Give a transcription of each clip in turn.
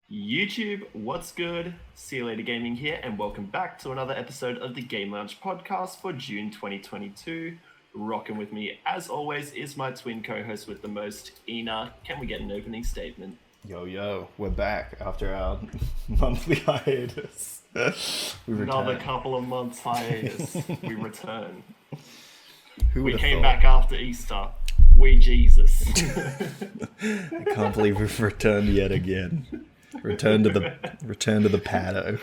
YouTube, what's good? XhiaGaming here, and welcome back to another episode of the Game Lounge podcast for June 2022. Rocking with me, as always, is my twin co-host with the most, Eeenaa. Can we get an opening statement? Yo, we're back after our monthly hiatus. Another couple of months hiatus. We return. We came thought? back after Easter. We Jesus. I can't believe we've returned yet again. Return to the paddo.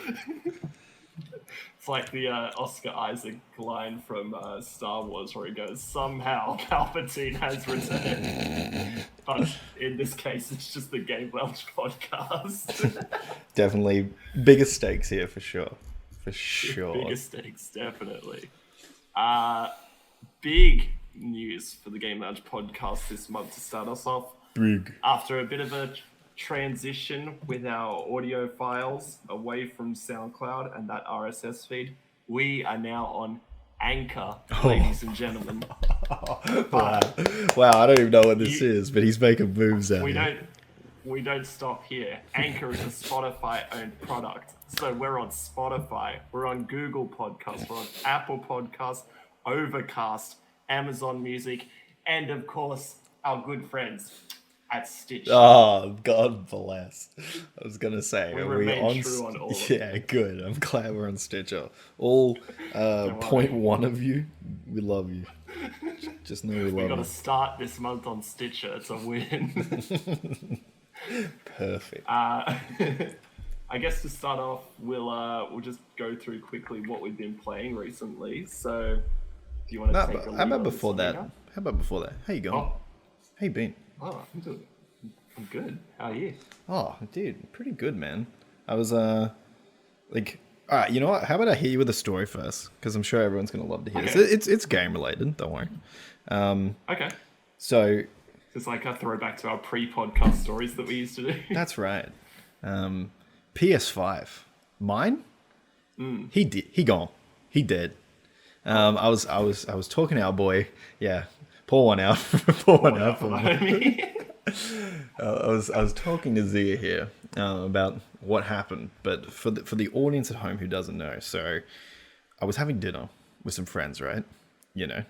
It's like the Oscar Isaac line from Star Wars where he goes, somehow Palpatine has returned. But in this case, it's just the Game Lounge podcast. Definitely bigger stakes here for sure. For sure. Bigger stakes, definitely. Big news for the Game Lounge podcast this month to start us off. Big. After a bit of a transition with our audio files away from SoundCloud and that RSS feed, we are now on Anchor, ladies and gentlemen. Wow, I don't even know what this is, but he's making moves out here. We don't stop here. Anchor is a Spotify-owned product. So we're on Spotify, we're on Google Podcasts, we're on Apple Podcasts, Overcast, Amazon Music, and of course, our good friends at Stitcher. Oh, God bless. I was going to say, we are remain we on... true on all of Yeah, them. good. I'm glad we're on Stitcher. All 0.1 of you, we love you. Just know we love you. We got to start this month on Stitcher to win. Perfect. I guess to start off, we'll just go through quickly what we've been playing recently. So, do you want to take a lead? How about before that? How you going? Oh. How you been? Oh, I'm good. How are you? Oh, dude, pretty good, man. I was all right, you know what? How about I hit you with a story first? Because I'm sure everyone's gonna love to hear this. It's game related. Don't worry. Okay. So it's like a throwback to our pre-podcast stories that we used to do. That's right. PS5, mine. He gone. He dead. I was talking to our boy. Yeah, pour one out. pour one out for me. I was talking to Zia here about what happened, but for the audience at home who doesn't know, so I was having dinner with some friends, right? You know,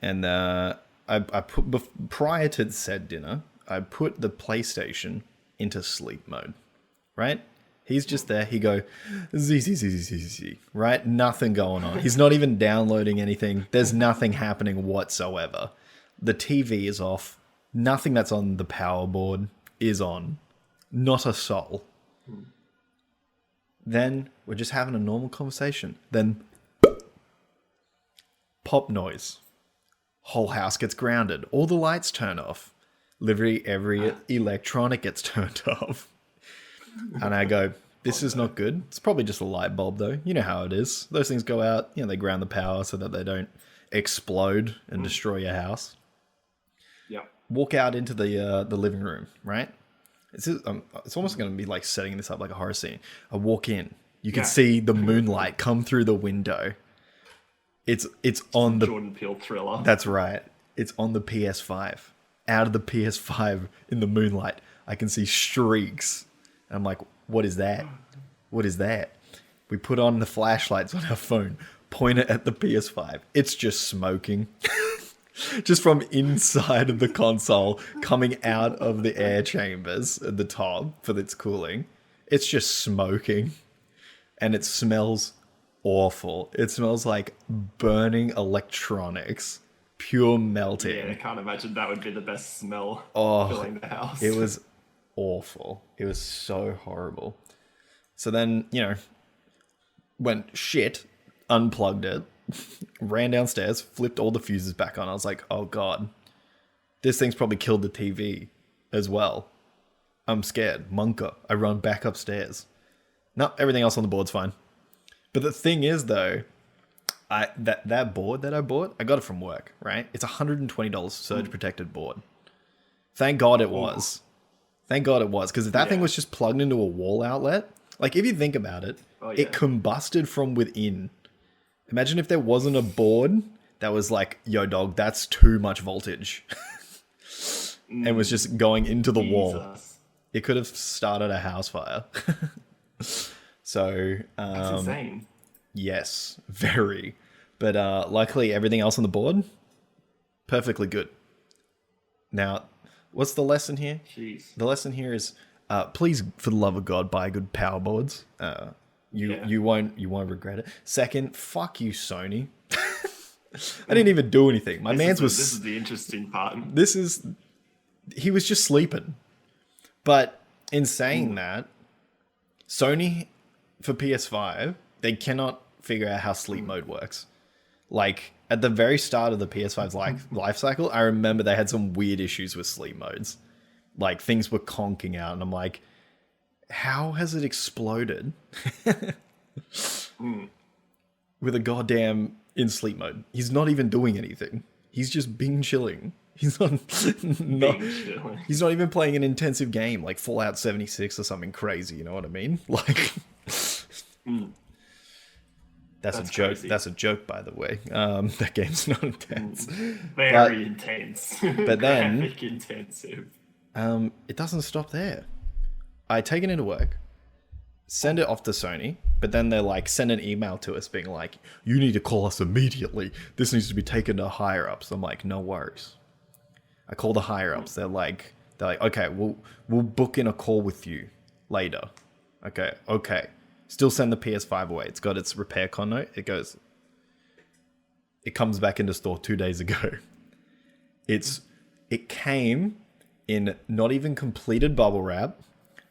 and I put prior to said dinner, I put the PlayStation into sleep mode, right? He's just there. He go, Z, right? Nothing going on. He's not even downloading anything. There's nothing happening whatsoever. The TV is off. Nothing that's on the power board is on. Not a soul. Then we're just having a normal conversation. Then pop noise. Whole house gets grounded. All the lights turn off. Literally every electronic gets turned off. And I go, this is not good. It's probably just a light bulb though. You know how it is. Those things go out, they ground the power so that they don't explode and destroy your house. Yeah. Walk out into the living room, right? It's almost going to be like setting this up like a horror scene. I walk in. You can see the moonlight come through the window. It's on the Jordan Peele thriller. That's right. It's on the PS5. Out of the PS5 in the moonlight, I can see streaks. And I'm like, what is that? What is that? We put on the flashlights on our phone, point it at the PS5. It's just smoking. Just from inside of the console, coming out of the air chambers at the top for its cooling. It's just smoking. And it smells awful. It smells like burning electronics. Pure melting. Yeah, I can't imagine that would be the best smell filling the house. It was awful. It was so horrible. So then, went shit, unplugged it, ran downstairs, flipped all the fuses back on. I was like, oh God, this thing's probably killed the TV as well. I'm scared. Munker. I run back upstairs. No, everything else on the board's fine. But the thing is though, that board that I bought, I got it from work, right? It's $120 surge protected board. Thank God it was. Thank God it was. Because if that thing was just plugged into a wall outlet, like if you think about it, it combusted from within. Imagine if there wasn't a board that was like, yo dog, that's too much voltage. And was just going into the wall. It could have started a house fire. So, That's insane. yes, very. But luckily, everything else on the board, perfectly good. Now, what's the lesson here? Jeez. The lesson here is, please, for the love of God, buy good power boards. You won't regret it. Second, fuck you, Sony. I didn't even do anything. This is the interesting part. He was just sleeping. But in saying that, Sony for PS5, they cannot figure out how sleep mode works. Like at the very start of the PS5's life cycle, I remember they had some weird issues with sleep modes. Like things were conking out, and I'm like, how has it exploded? With a goddamn in sleep mode. He's not even doing anything. He's just bing chilling. He's not he's not even playing an intensive game like Fallout 76 or something crazy, you know what I mean? Like That's a joke. Crazy. That's a joke, by the way. That game's not intense. Very intense. But then intensive. It doesn't stop there. I take it into work, send it off to Sony, but then they're like, send an email to us being like, you need to call us immediately. This needs to be taken to higher ups. I'm like, no worries. I call the higher ups. They're like, okay, we'll book in a call with you later. Okay. Still send the PS5 away. It's got its repair con note. It comes back into store 2 days ago. It came in not even completed bubble wrap.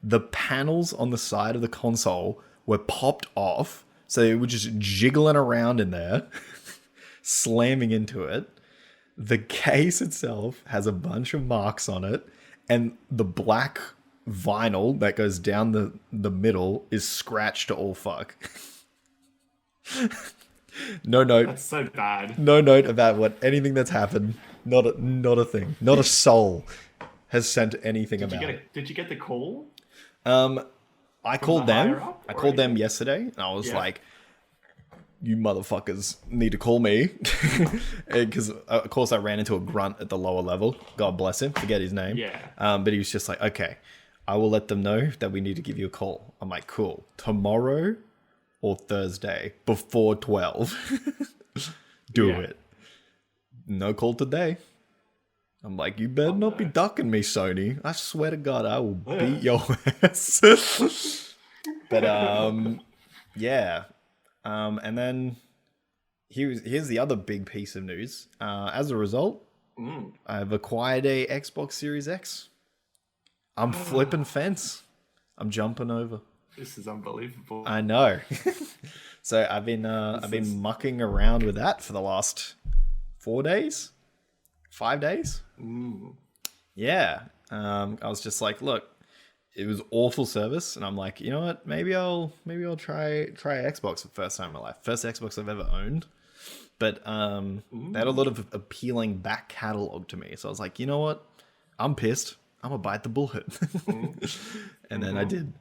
The panels on the side of the console were popped off, so they were just jiggling around in there, slamming into it. The case itself has a bunch of marks on it, and the black vinyl that goes down the middle is scratched to all fuck. No note. That's so bad. No note about anything that's happened. Not a thing. Not a soul has sent anything about it. Did you get the call? I called them. I called them yesterday, and I was like, you motherfuckers need to call me. Because, of course, I ran into a grunt at the lower level. God bless him. Forget his name. Yeah. But he was just like, okay, I will let them know that we need to give you a call. I'm like, cool. Tomorrow or Thursday before 12. Do it. No call today. I'm like, you better not be ducking me, Sony. I swear to God, I will beat your ass. But, yeah. And then here's the other big piece of news. As a result, I've acquired a Xbox Series X. I'm flipping fence. I'm jumping over. This is unbelievable. I know. So I've been mucking around with that for the last 4 days, 5 days. Yeah. I was just like, look, it was awful service, and I'm like, you know what? Maybe I'll try Xbox for the first time in my life. First Xbox I've ever owned. But they had a lot of appealing back catalog to me. So I was like, you know what? I'm pissed. I'm gonna bite the bullet. And then I did.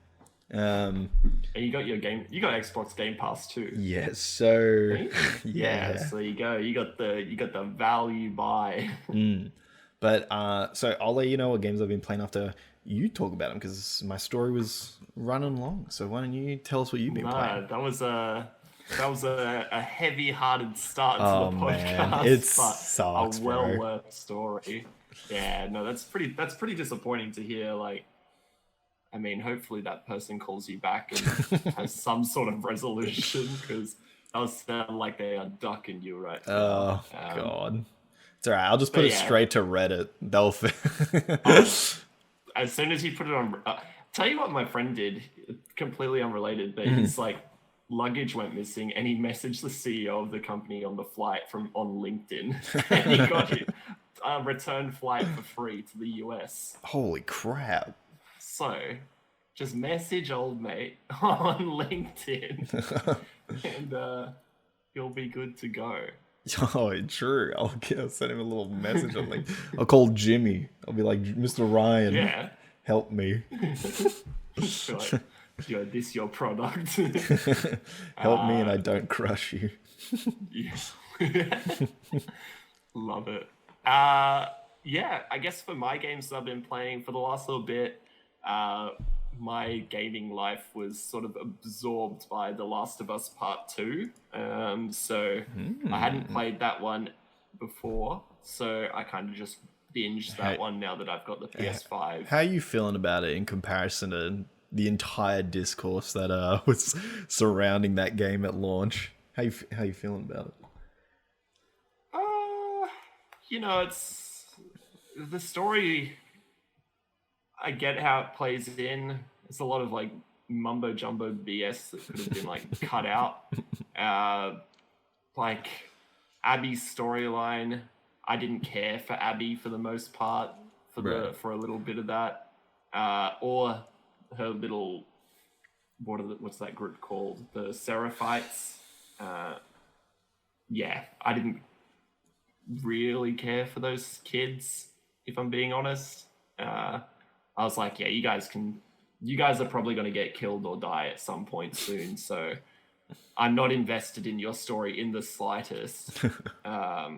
And you got Xbox Game Pass too. Yes, so yeah. So you go. You got the value buy. But so I'll let you know what games I've been playing after you talk about them, because my story was running long. So why don't you tell us what you've been playing? That was a heavy-hearted start to the podcast. Man, it sucks, a well-worked story. Yeah, no, that's pretty disappointing to hear. Like, I mean, hopefully that person calls you back and has some sort of resolution, because that would sound like they are ducking you right now. Oh, God. It's all right. I'll just put it straight to Reddit. They'll as soon as you put it on... tell you what my friend did, completely unrelated, but his, like, luggage went missing, and he messaged the CEO of the company on the flight on LinkedIn, and he got a return flight for free to the US. Holy crap. So, just message old mate on LinkedIn, and you'll be good to go. Oh, true. I'll send him a little message on LinkedIn. I'll call Jimmy. I'll be like, Mr. Ryan, help me. Like, yo, this your product. Help me and I don't crush you. Love it. Yeah, I guess for my games that I've been playing for the last little bit, my gaming life was sort of absorbed by The Last of Us Part 2. So I hadn't played that one before, so I kind of just binged that one now that I've got the PS5. How are you feeling about it in comparison to the entire discourse that was surrounding that game at launch? How you feeling about it? It's the story. I get how it plays in. It's a lot of like mumbo jumbo BS that could have been like cut out. Like Abby's storyline, I didn't care for Abby for the most part for a little bit of that, or her little what's that group called? The Seraphites. Yeah, I didn't really care for those kids, if I'm being honest. I was like, yeah, you guys are probably going to get killed or die at some point soon, so I'm not invested in your story in the slightest. I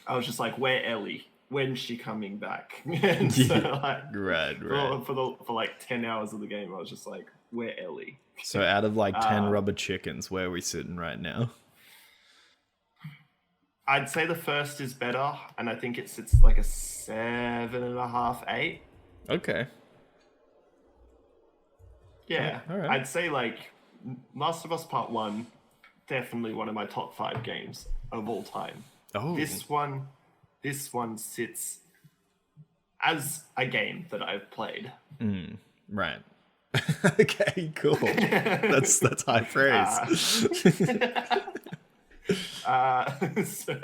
was just like, where Ellie? When's she coming back? And so, like, right. For like 10 hours of the game, I was just like, where Ellie? So out of like 10 rubber chickens, where are we sitting right now? I'd say the first is better, and I think it sits like a 7.5, 8. Okay. Yeah. All right. I'd say like Last of Us Part 1, definitely one of my top 5 games of all time. Oh. This one sits as a game that I've played. Right. Okay, cool. That's high praise. So,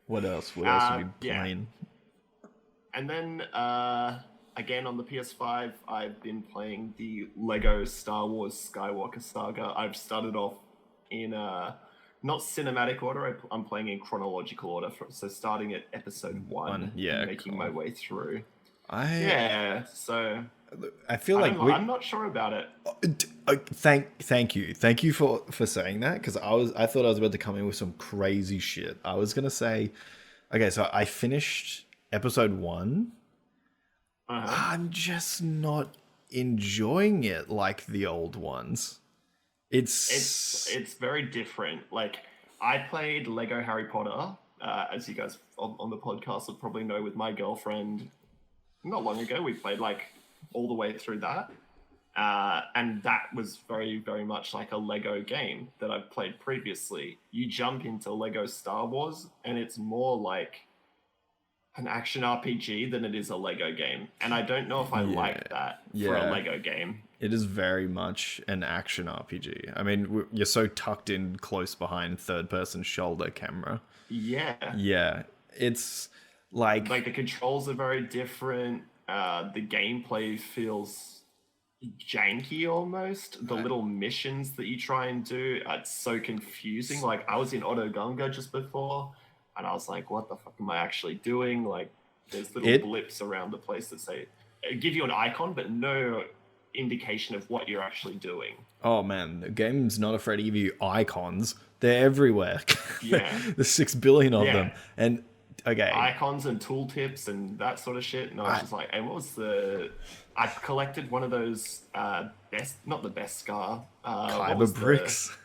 what else? What else have you playing? And then again on the PS5, I've been playing the Lego Star Wars Skywalker Saga. I've started off in not cinematic order. I'm playing in chronological order. So starting at episode 1, making my way through. So I feel I'm not sure about it. Thank you for saying that, because I thought I was about to come in with some crazy shit. I was gonna say, okay, so I finished episode 1. I'm just not enjoying it like the old ones. It's very different. Like, I played Lego Harry Potter, as you guys on the podcast will probably know, with my girlfriend not long ago. We played like all the way through that. And that was very, very much like a Lego game that I've played previously. You jump into Lego Star Wars, and it's more like an action RPG than it is a Lego game. And I don't know if I like that for a Lego game. It is very much an action RPG. I mean, you're so tucked in close behind third-person shoulder camera. Yeah. Yeah. It's like the controls are very different. The gameplay feels janky almost. The little missions that you try and do, it's so confusing. Like, I was in Otto Gunga just before, and I was like, what the fuck am I actually doing? Like, there's little blips around the place that say, give you an icon, but no indication of what you're actually doing. Oh man, the game's not afraid to give you icons. They're everywhere. Yeah. There's 6 billion of them. And okay. Icons and tooltips and that sort of shit. And I was just like, and what was I collected one of those not the best scar. Kyber bricks.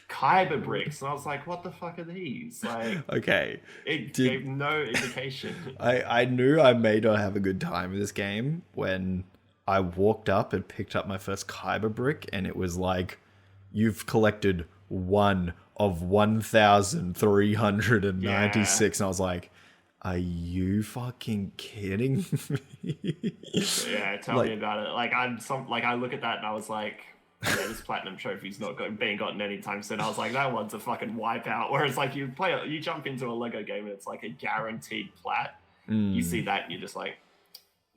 Kyber bricks. And I was like, what the fuck are these? Like, okay. It gave no indication. I knew I may not have a good time with this game when I walked up and picked up my first Kyber brick, and it was like, you've collected one of 1,396. And I was like, are you fucking kidding me? Yeah, tell me about it. Like, I look at that and I was like, yeah, this platinum trophy's not being gotten anytime soon. I was like, that one's a fucking wipeout. Whereas, like, you jump into a Lego game and it's like a guaranteed plat. You see that and you're just like,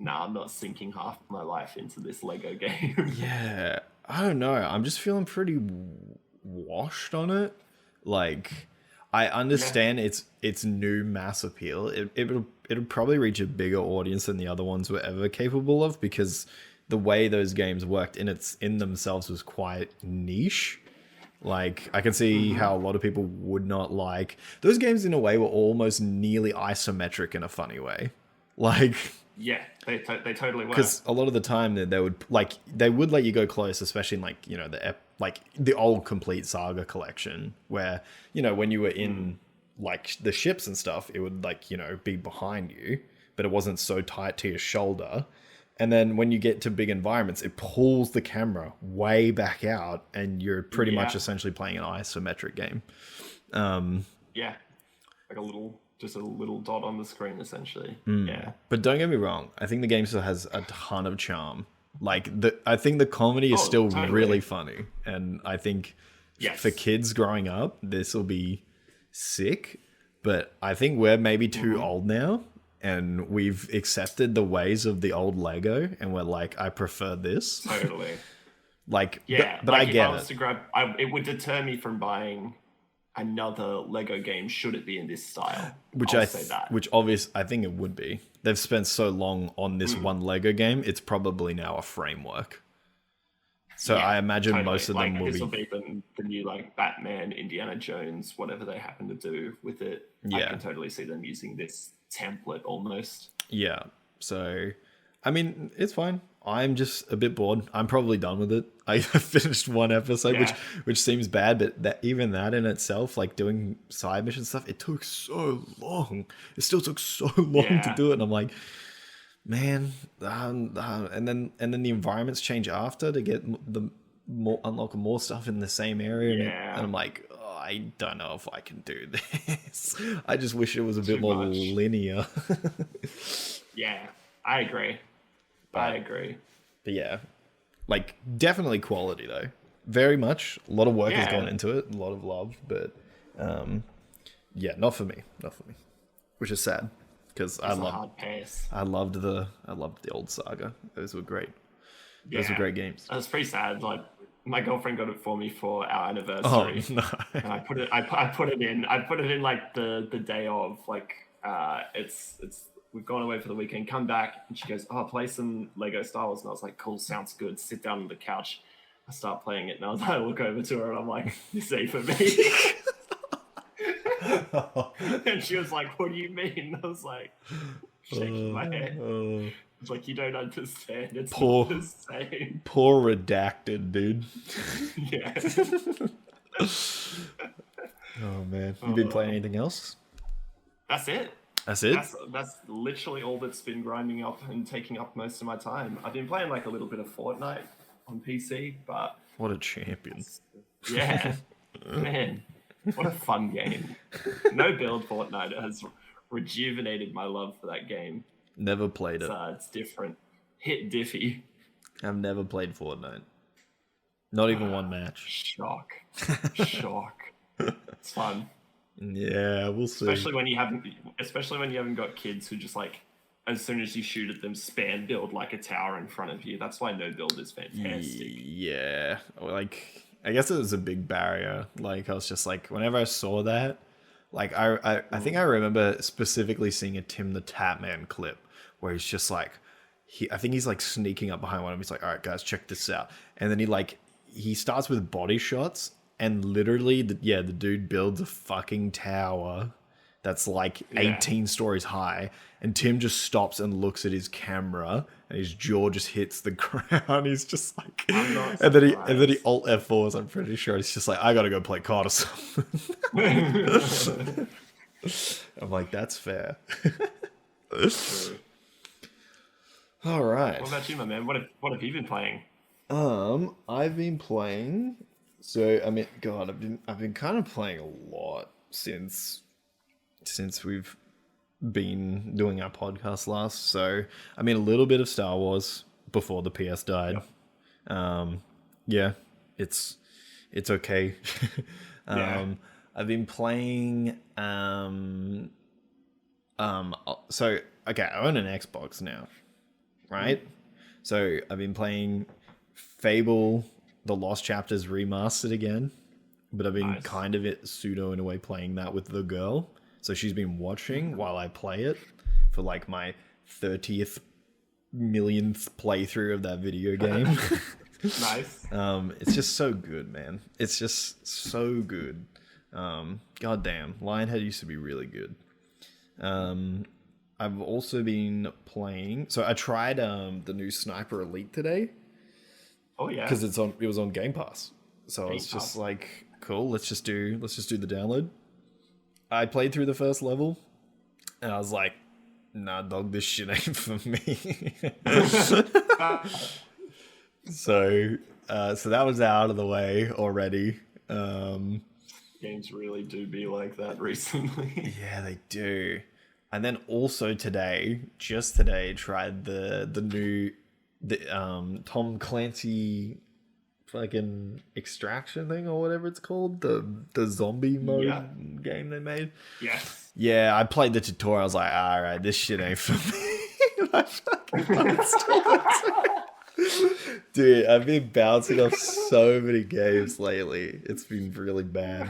nah, I'm not sinking half my life into this Lego game. Yeah, I don't know. I'm just feeling pretty washed on it. Like, I understand its new mass appeal. It'll probably reach a bigger audience than the other ones were ever capable of, because the way those games worked in themselves was quite niche. Like, I can see how a lot of people would not like those games. In a way, were almost nearly isometric in a funny way. Like, Yeah, they totally were. Because a lot of the time they would let you go close, especially in like the old complete saga collection, where when you were in like the ships and stuff, it would like be behind you, but it wasn't so tight to your shoulder. And then when you get to big environments, it pulls the camera way back out, and you're pretty much essentially playing an isometric game. Yeah, like just a little dot on the screen, essentially. Yeah. But don't get me wrong, I think the game still has a ton of charm. Like I think the comedy is still really funny, and I think for kids growing up, this will be sick. But I think we're maybe too old now, and we've accepted the ways of the old Lego, and we're like, I prefer this. Totally. Like, yeah, but like I get if I was to grab, it would deter me from buying another Lego game should it be in this style. Which I think it would be. They've spent so long on this one Lego game, it's probably now a framework. So I imagine most of them will this will be the new like Batman, Indiana Jones, whatever they happen to do with it. Yeah. I can totally see them using this template almost. Yeah. So, I mean, it's fine. I'm just a bit bored. I'm probably done with it. I finished one episode, which seems bad, but even that in itself, like doing side mission stuff, it took so long. It still took so long to do it, and I'm like, man. And then the environments change after to get unlock more stuff in the same area, and I'm like, oh, I don't know if I can do this. I just wish it was a bit more linear. Yeah, I agree. I agree. But yeah, like definitely quality though. Very much. A lot of work has gone into it. A lot of love, but not for me. Not for me. Which is sad because I loved the old saga. Those were great. Those were great games. It was pretty sad. Like my girlfriend got it for me for our anniversary. Oh no! And I put it in like the day of like it's. We've gone away for the weekend, come back, and she goes, oh, play some Lego Star Wars. And I was like, cool, sounds good. Sit down on the couch. I start playing it, and I look over to her, and I'm like, this ain't for me. And she was like, what do you mean? I was like, shaking my head. It's like, you don't understand. It's not the same. Poor redacted, dude. Yeah. Oh, man. You been playing anything else? That's it. That's it? That's literally all that's been grinding up and taking up most of my time. I've been playing like a little bit of Fortnite on PC, but... What a champion. Yeah. Man, what a fun game. No build Fortnite has rejuvenated my love for that game. Never played it. It's different. Hit Diffy. I've never played Fortnite. Not even one match. Shock. It's fun. Yeah, we'll see. Especially when you haven't got kids who just like, as soon as you shoot at them, spam build like a tower in front of you. That's why no build is fantastic. Yeah, like I guess it was a big barrier. Like I was just like, whenever I saw that, like I think I remember specifically seeing a Tim the Tatman clip where he's just like, I think he's like sneaking up behind one of them. He's like, all right, guys, check this out. And then he starts with body shots. And literally, the dude builds a fucking tower that's like 18 stories high. And Tim just stops and looks at his camera, and his jaw just hits the ground. He's just like, and then he alt F4s. I'm pretty sure it's just like, I gotta go play COD or something. I'm like, that's fair. All right. What about you, my man? What have you been playing? I've been playing. So I mean, God, I've been kind of playing a lot since we've been doing our podcast last. So I mean, a little bit of Star Wars before the PS died. Yep. It's okay. I've been playing. So okay, I own an Xbox now, right? So I've been playing Fable. The Lost Chapters remastered again, but I've been kind of pseudo in a way playing that with the girl. So she's been watching while I play it for like my 30th millionth playthrough of that video game. Nice. It's just so good, man. It's just so good. God damn, Lionhead used to be really good. I've also been playing. So I tried the new Sniper Elite today Oh yeah. because it was on Game Pass. So I was Game just Pass. like, cool, let's just do the download. I played through the first level and I was like, nah, dog, this shit ain't for me. So that was out of the way already. Games really do be like that recently. Yeah, they do. And then also just today, tried the new Tom Clancy fucking extraction thing or whatever it's called, the zombie mode game they made. Yes. Yeah, I played the tutorial. I was like, all right, this shit ain't for me. I fucking uninstalled it. Dude, I've been bouncing off so many games lately. It's been really bad.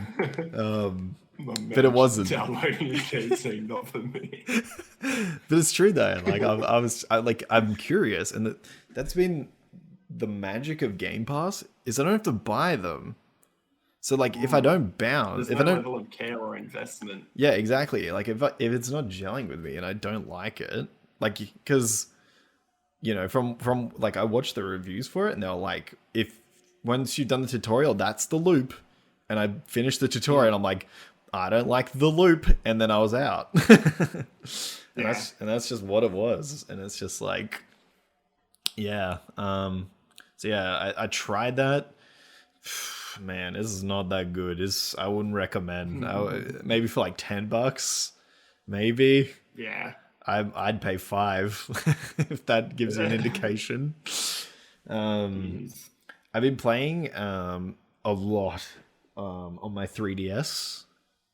But it wasn't. Downloading a game saying not for me. But it's true though. Like I'm curious, and that's been the magic of Game Pass is I don't have to buy them. So like if I don't bounce, There's if no I don't, level of care or investment. yeah, exactly. Like if it's not gelling with me and I don't like it, like because you know from like I watched the reviews for it and they're like, if once you've done the tutorial, that's the loop, and I finished the tutorial and I'm like, I don't like the loop, and then I was out. And that's just what it was, and it's just like, yeah. So yeah, I tried that. Man, this is not that good. I wouldn't recommend. Maybe for like $10, maybe. Yeah. I'd pay $5 if that gives you an indication. I've been playing a lot on my 3DS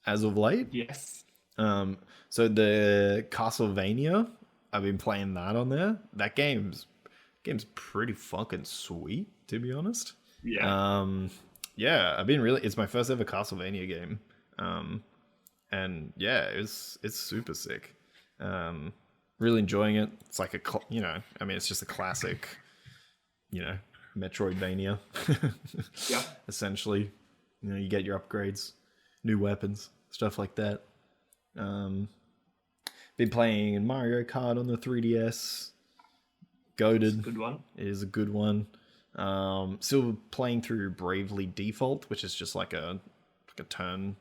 as of late. Yes. So the Castlevania, I've been playing that on there. That game's pretty fucking sweet, to be honest. Yeah. Yeah, it's my first ever Castlevania game. And yeah, it's super sick. Really enjoying it. It's like it's just a classic, Metroidvania. Yeah. Essentially, you get your upgrades, new weapons, stuff like that. Been playing Mario Kart on the 3DS. Goated. Good one. It is a good one. Still playing through Bravely Default, which is just like a turn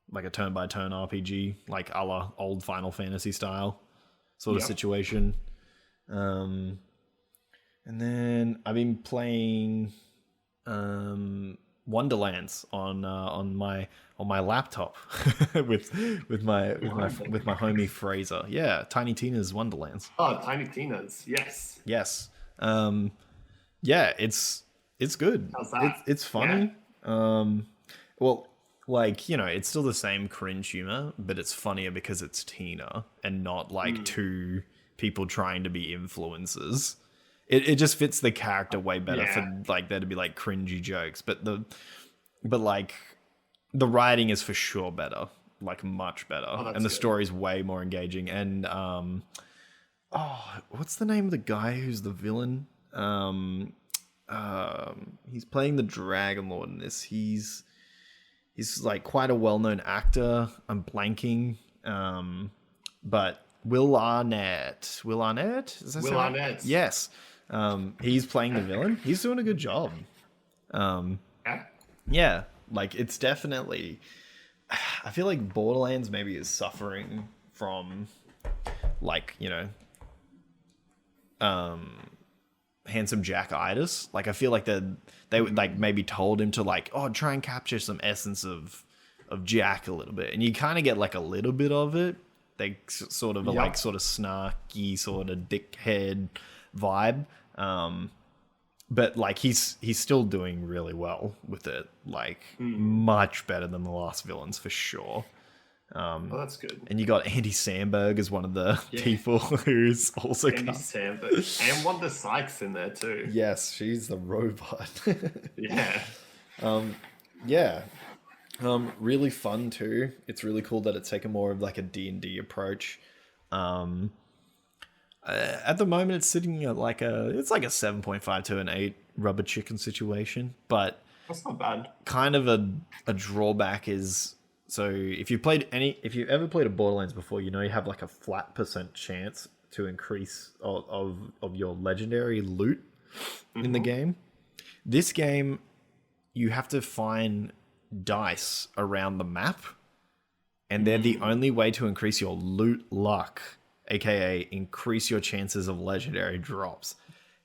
by turn RPG, like a la old Final Fantasy style sort of situation. And then I've been playing Wonderlands on my laptop with my homie Fraser. Yeah, Tiny Tina's Wonderlands. Oh, Tiny Tina's. Yes. Yes. Yeah, it's good. How's that? It's funny. Well, like, it's still the same cringe humor, but it's funnier because it's Tina and not like two people trying to be influencers. It just fits the character way better for like there to be like cringy jokes, but like the writing is for sure better, like much better, and the story's way more engaging. And what's the name of the guy who's the villain? He's playing the Dragon Lord in this. He's like quite a well-known actor. I'm blanking. But Will Arnett. Will Arnett? Is that Will Arnett. Yes. He's playing the villain. He's doing a good job. Yeah, like it's definitely. I feel like Borderlands maybe is suffering from, like, Handsome Jack-itis. Like I feel like they would like maybe told him to like, try and capture some essence of Jack a little bit, and you kind of get like a little bit of it. They sort of like sort of snarky, sort of dickhead vibe. But like he's still doing really well with it, like much better than the last villains for sure. That's good. And you got Andy Samberg as one of the people who's also Andy Samberg and Wanda Sykes in there too. Yes, she's the robot. Yeah. Really fun too. It's really cool that it's taken more of like a D&D approach. At the moment, it's sitting at like a 7.5 to an 8 rubber chicken situation, but That's not bad. kind of a drawback is So if you've ever played a Borderlands before, you know you have like a flat % chance to increase of your legendary loot in the game. This game, you have to find dice around the map, and they're the only way to increase your loot luck, aka increase your chances of legendary drops.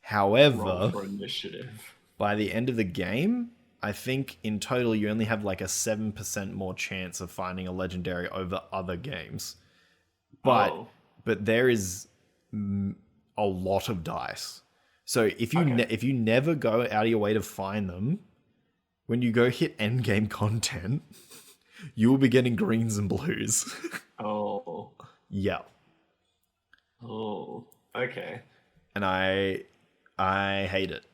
However, Roll for initiative. by the end of the game, I think in total you only have like a 7% more chance of finding a legendary over other games. But there is a lot of dice. So if you if you never go out of your way to find them, when you go hit end game content, you will be getting greens and blues. Oh. Yeah. Oh. Okay. And I hate it.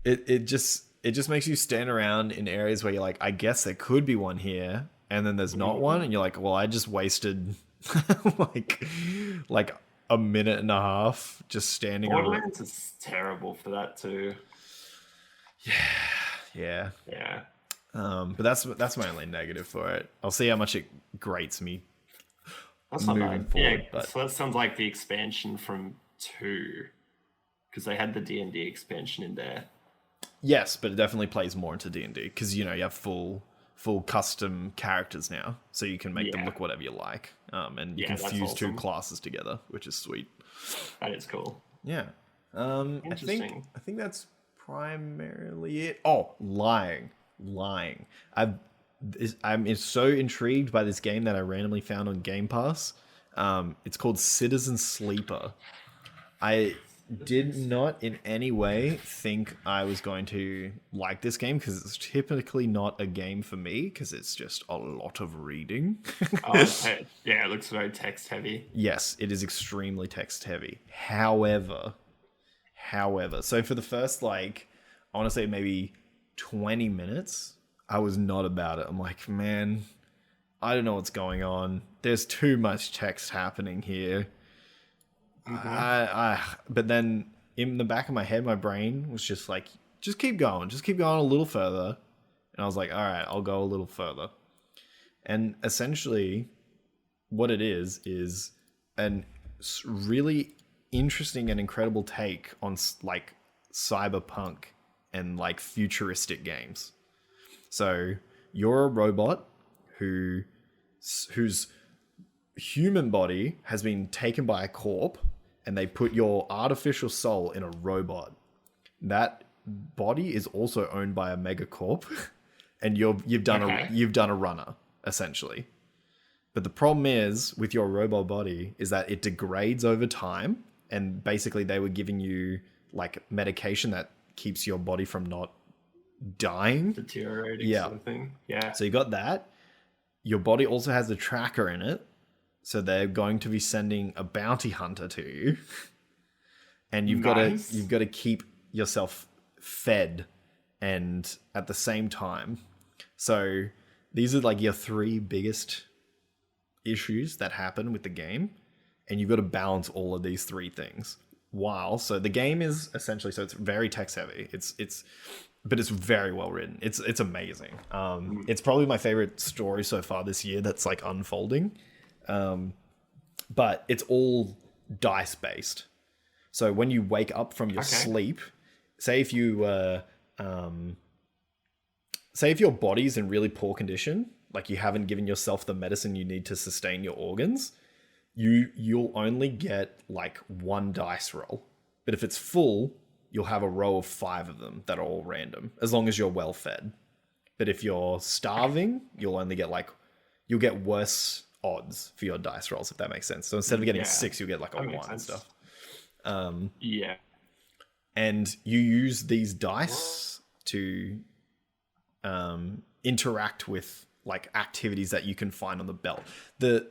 It just makes you stand around in areas where you're like, I guess there could be one here, and then there's not one, and you're like, well, I just wasted like a minute and a half just standing around. Borderlands is terrible for that too. Yeah. Yeah. But that's my only negative for it. I'll see how much it grates me. That's not moving bad. forward, Yeah, but- so that sounds like the expansion from 2, because they had the D&D expansion in there. Yes, but it definitely plays more into D&D because you have full custom characters now, so you can make them look whatever you like, and you can fuse two classes together, which is sweet. That is cool. Yeah. Interesting. I think that's primarily it. Oh, lying. I'm so intrigued by this game that I randomly found on Game Pass. It's called Citizen Sleeper. I did not in any way think I was going to like this game because it's typically not a game for me because it's just a lot of reading. Yeah, it looks very text heavy. Yes, it is extremely text heavy. However, so for the first I want to say maybe 20 minutes, I was not about it. I'm like, man, I don't know what's going on. There's too much text happening here. But then in the back of my head, my brain was just like, just keep going a little further. And I was like, all right, I'll go a little further. And essentially what it is an really interesting and incredible take on cyberpunk and futuristic games. So you're a robot whose human body has been taken by a corp, and they put your artificial soul in a robot. That body is also owned by a megacorp, and you've done a runner essentially. But the problem is with your robot body is that it degrades over time, and basically they were giving you medication that keeps your body from not dying, deteriorating, sort of thing. Yeah. So you got that. Your body also has a tracker in it, so they're going to be sending a bounty hunter to you, and you've got to keep yourself fed, and at the same time. So these are your 3 biggest issues that happen with the game, and you've got to balance all of these 3 things. So the game is essentially, so it's very text heavy. But it's very well written. It's amazing. It's probably my favorite story so far this year that's unfolding. But it's all dice based. So when you wake up from your sleep, say if your body's in really poor condition, you haven't given yourself the medicine you need to sustain your organs, you'll only get 1 dice roll. But if it's full, you'll have a row of 5 of them that are all random, as long as you're well fed. But if you're starving, you'll only get you'll get worse odds for your dice rolls, if that makes sense. So instead of getting 6, you'll get a 1 and stuff. Yeah. And you use these dice to interact with activities that you can find on the belt. The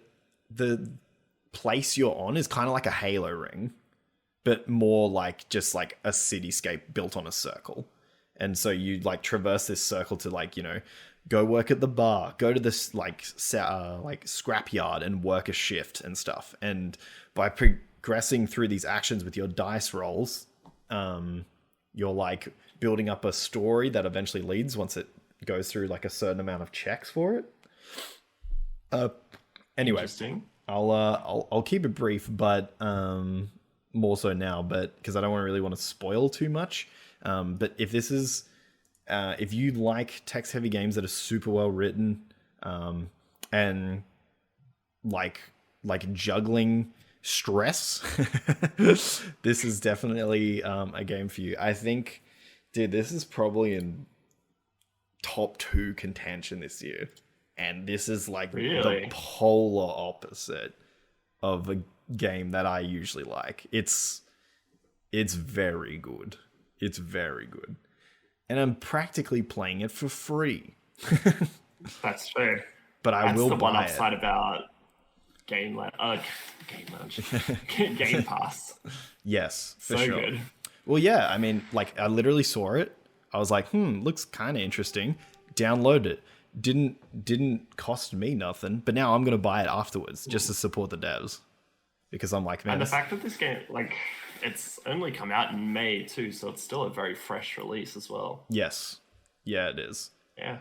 place you're on is kind of like a Halo ring, but more just a cityscape built on a circle. And so you traverse this circle to go work at the bar, go to this scrapyard and work a shift and stuff. And by progressing through these actions with your dice rolls, you're building up a story that eventually leads once it goes through like a certain amount of checks for it. Anyway, Interesting. I'll keep it brief, but more so now, but because I don't really want to spoil too much. But if this is if you like text heavy games that are super well written, and like juggling stress, this is definitely a game for you. I think, dude, this is probably in top 2 contention this year. And this is like the polar opposite of a game that I usually like. It's very good. It's very good. And I'm practically playing it for free. That's true. But I will buy it. That's the one upside about Game Pass. Yes, for so sure. Good. Well, yeah, I mean, like, I literally saw it. I was like, looks kind of interesting. Download it. Didn't cost me nothing, but now I'm gonna buy it afterwards just to support the devs, because I'm like, man. And the fact that this game, like, it's only come out in May too, so it's still a very fresh release as well. Yes, yeah, it is. Yeah.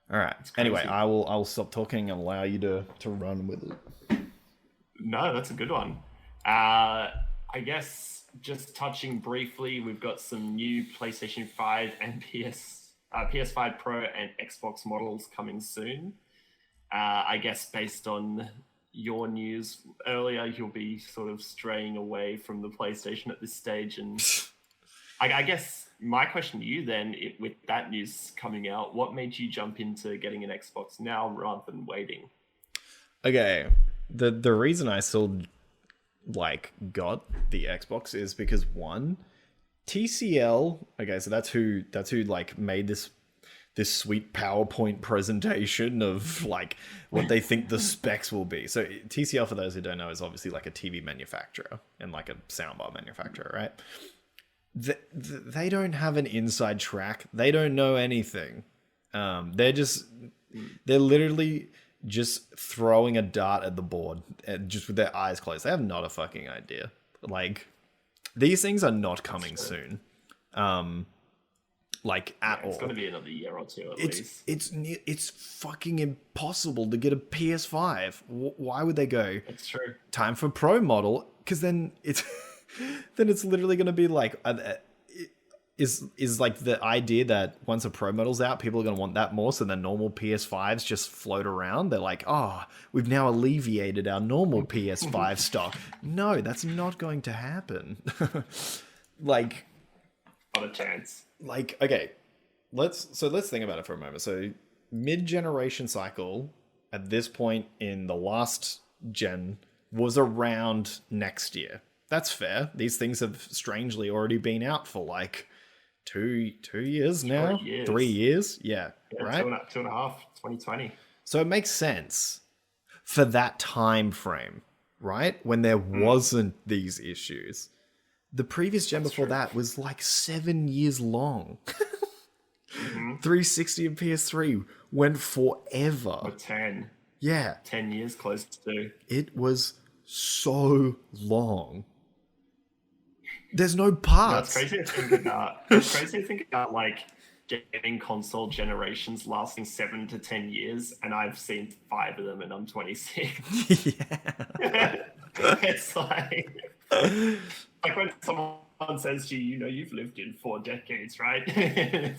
All right. Anyway, I will stop talking and allow you to run with it. No, that's a good one. I guess just touching briefly, we've got some new PlayStation 5 and PS5 Pro and Xbox models coming soon. I guess based on your news earlier, you'll be sort of straying away from the PlayStation at this stage. And I guess my question to you then, with that news coming out, what made you jump into getting an Xbox now rather than waiting? Okay, the reason I still got the Xbox is because, one, TCL, okay, so that's who made this sweet PowerPoint presentation of what they think the specs will be. So TCL, for those who don't know, is obviously like a TV manufacturer and like a soundbar manufacturer, right? They don't have an inside track. They don't know anything. They're literally just throwing a dart at the board, just with their eyes closed. They have not a fucking idea. These things are not coming soon. At all. It's going to be another year or two at least. It's fucking impossible to get a PS5. Why would they go? It's true. Time for Pro model, because then it's then it's literally going to be is like the idea that once a Pro model's out, people are going to want that more, so the normal PS5s just float around. They're like, oh, we've now alleviated our normal PS5 stock. No, that's not going to happen. Not a chance. Okay, let's think about it for a moment. So mid-generation cycle at this point in the last gen was around next year. That's fair. These things have strangely already been out for 2 years now. 3 years. Yeah, right? 2.5, 2020. So it makes sense for that time frame, right? When there wasn't these issues. The previous gen before that was 7 years long. 360 and PS3 went forever. Or 10. Yeah. 10 years close to. It was so long. There's no parts. That's crazy to think about. It's crazy to think about gaming console generations lasting 7 to 10 years, and I've seen 5 of them, and I'm 26. Yeah. It's when someone says to you, you've lived in 4 decades, right?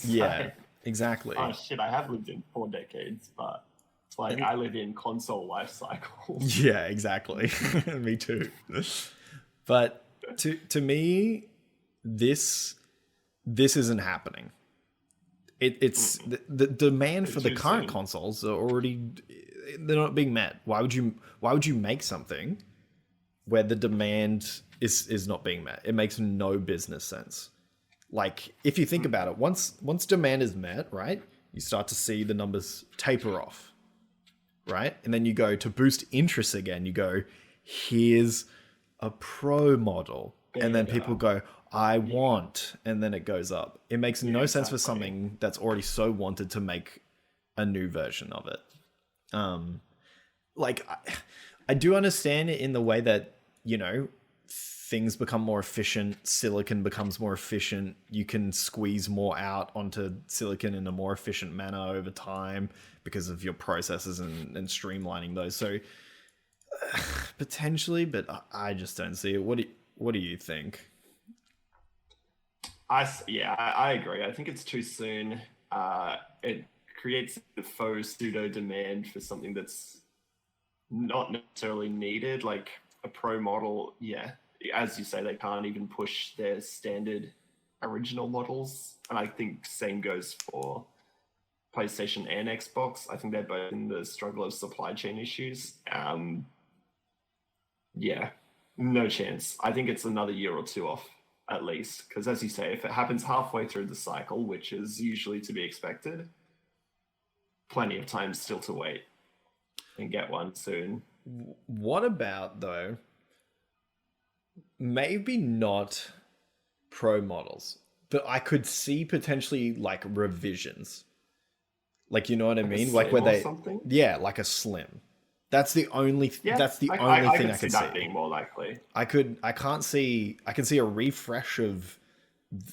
Yeah, exactly. Oh shit, I have lived in 4 decades, but it's I live in console life cycles. Yeah, exactly. Me too. But to me, this isn't happening. It's the demand for the current consoles are already, they're not being met. Why would you make something where the demand is not being met? It makes no business sense. If you think about it, once demand is met, right, you start to see the numbers taper off, right? And then you go to boost interest again. You go, here's a Pro model. And then people go, I want, and then it goes up. It makes no sense for something that's already so wanted to make a new version of it. I do understand it in the way that, things become more efficient, silicon becomes more efficient, you can squeeze more out onto silicon in a more efficient manner over time because of your processes and streamlining those. So potentially, but I just don't see it. What do you think? I agree. I think it's too soon. It creates a faux pseudo demand for something that's not necessarily needed. Like a pro model, yeah, as you say, they can't even push their standard original models. And I think same goes for PlayStation and Xbox. I think they're both in the struggle of supply chain issues. Yeah, no chance. I think it's another year or two off at least. Because as you say, if it happens halfway through the cycle, which is usually to be expected, plenty of time still to wait and get one soon. What about, though, maybe not pro models, but I could see potentially like revisions. Like, you know what I mean? Like where they, something? Yeah, like a slim. That's the only. That's the only thing I could see. That being more likely. I can see a refresh of,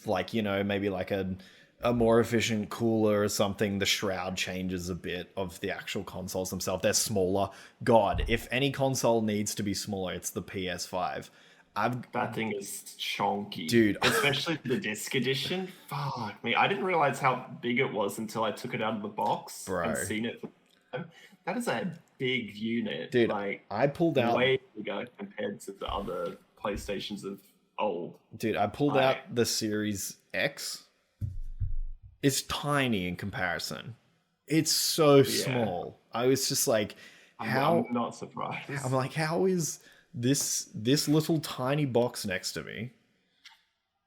like, you know, maybe like a more efficient cooler or something. The shroud changes a bit of the actual consoles themselves. They're smaller. God, if any console needs to be smaller, it's the PS5. That thing is chonky, dude. Especially the disc edition. Fuck me, I didn't realize how big it was until I took it out of the box and seen it. That is a big unit, dude. Like, I pulled out way bigger compared to the other PlayStations of old. Dude, I pulled out the Series X. It's tiny in comparison. It's so small. I was just like, I'm not surprised. I'm like, how is this little tiny box next to me,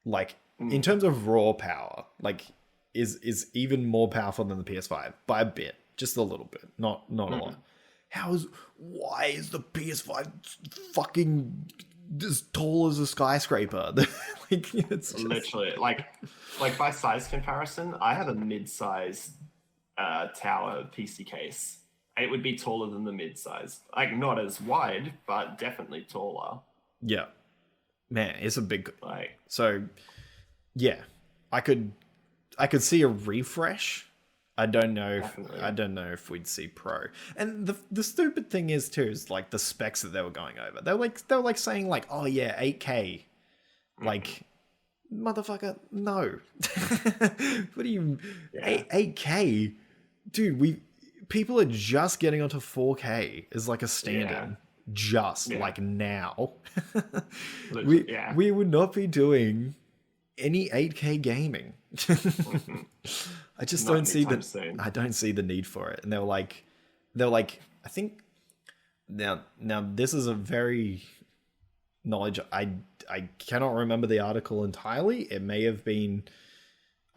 like, in terms of raw power, like, is even more powerful than the PS5 by a bit, just a little bit, not a lot. Why is the PS5 fucking as tall as a skyscraper? Like, it's just... literally like by size comparison, I have a mid-size tower PC case. It would be taller than the mid-size. Like, not as wide, but definitely taller. Yeah. Man, it's a big... Like, so, yeah. I could see a refresh. I don't know if we'd see Pro. And the stupid thing is, too, is, like, the specs that they were going over. They were like saying, like, oh, yeah, 8K. Like, motherfucker, no. What do you... 8K? Dude, people are just getting onto 4K as like a standard, like now. We would not be doing any 8K gaming. I just don't see I don't see the need for it. And they were like, I think now this is a very knowledge. I cannot remember the article entirely. It may have been.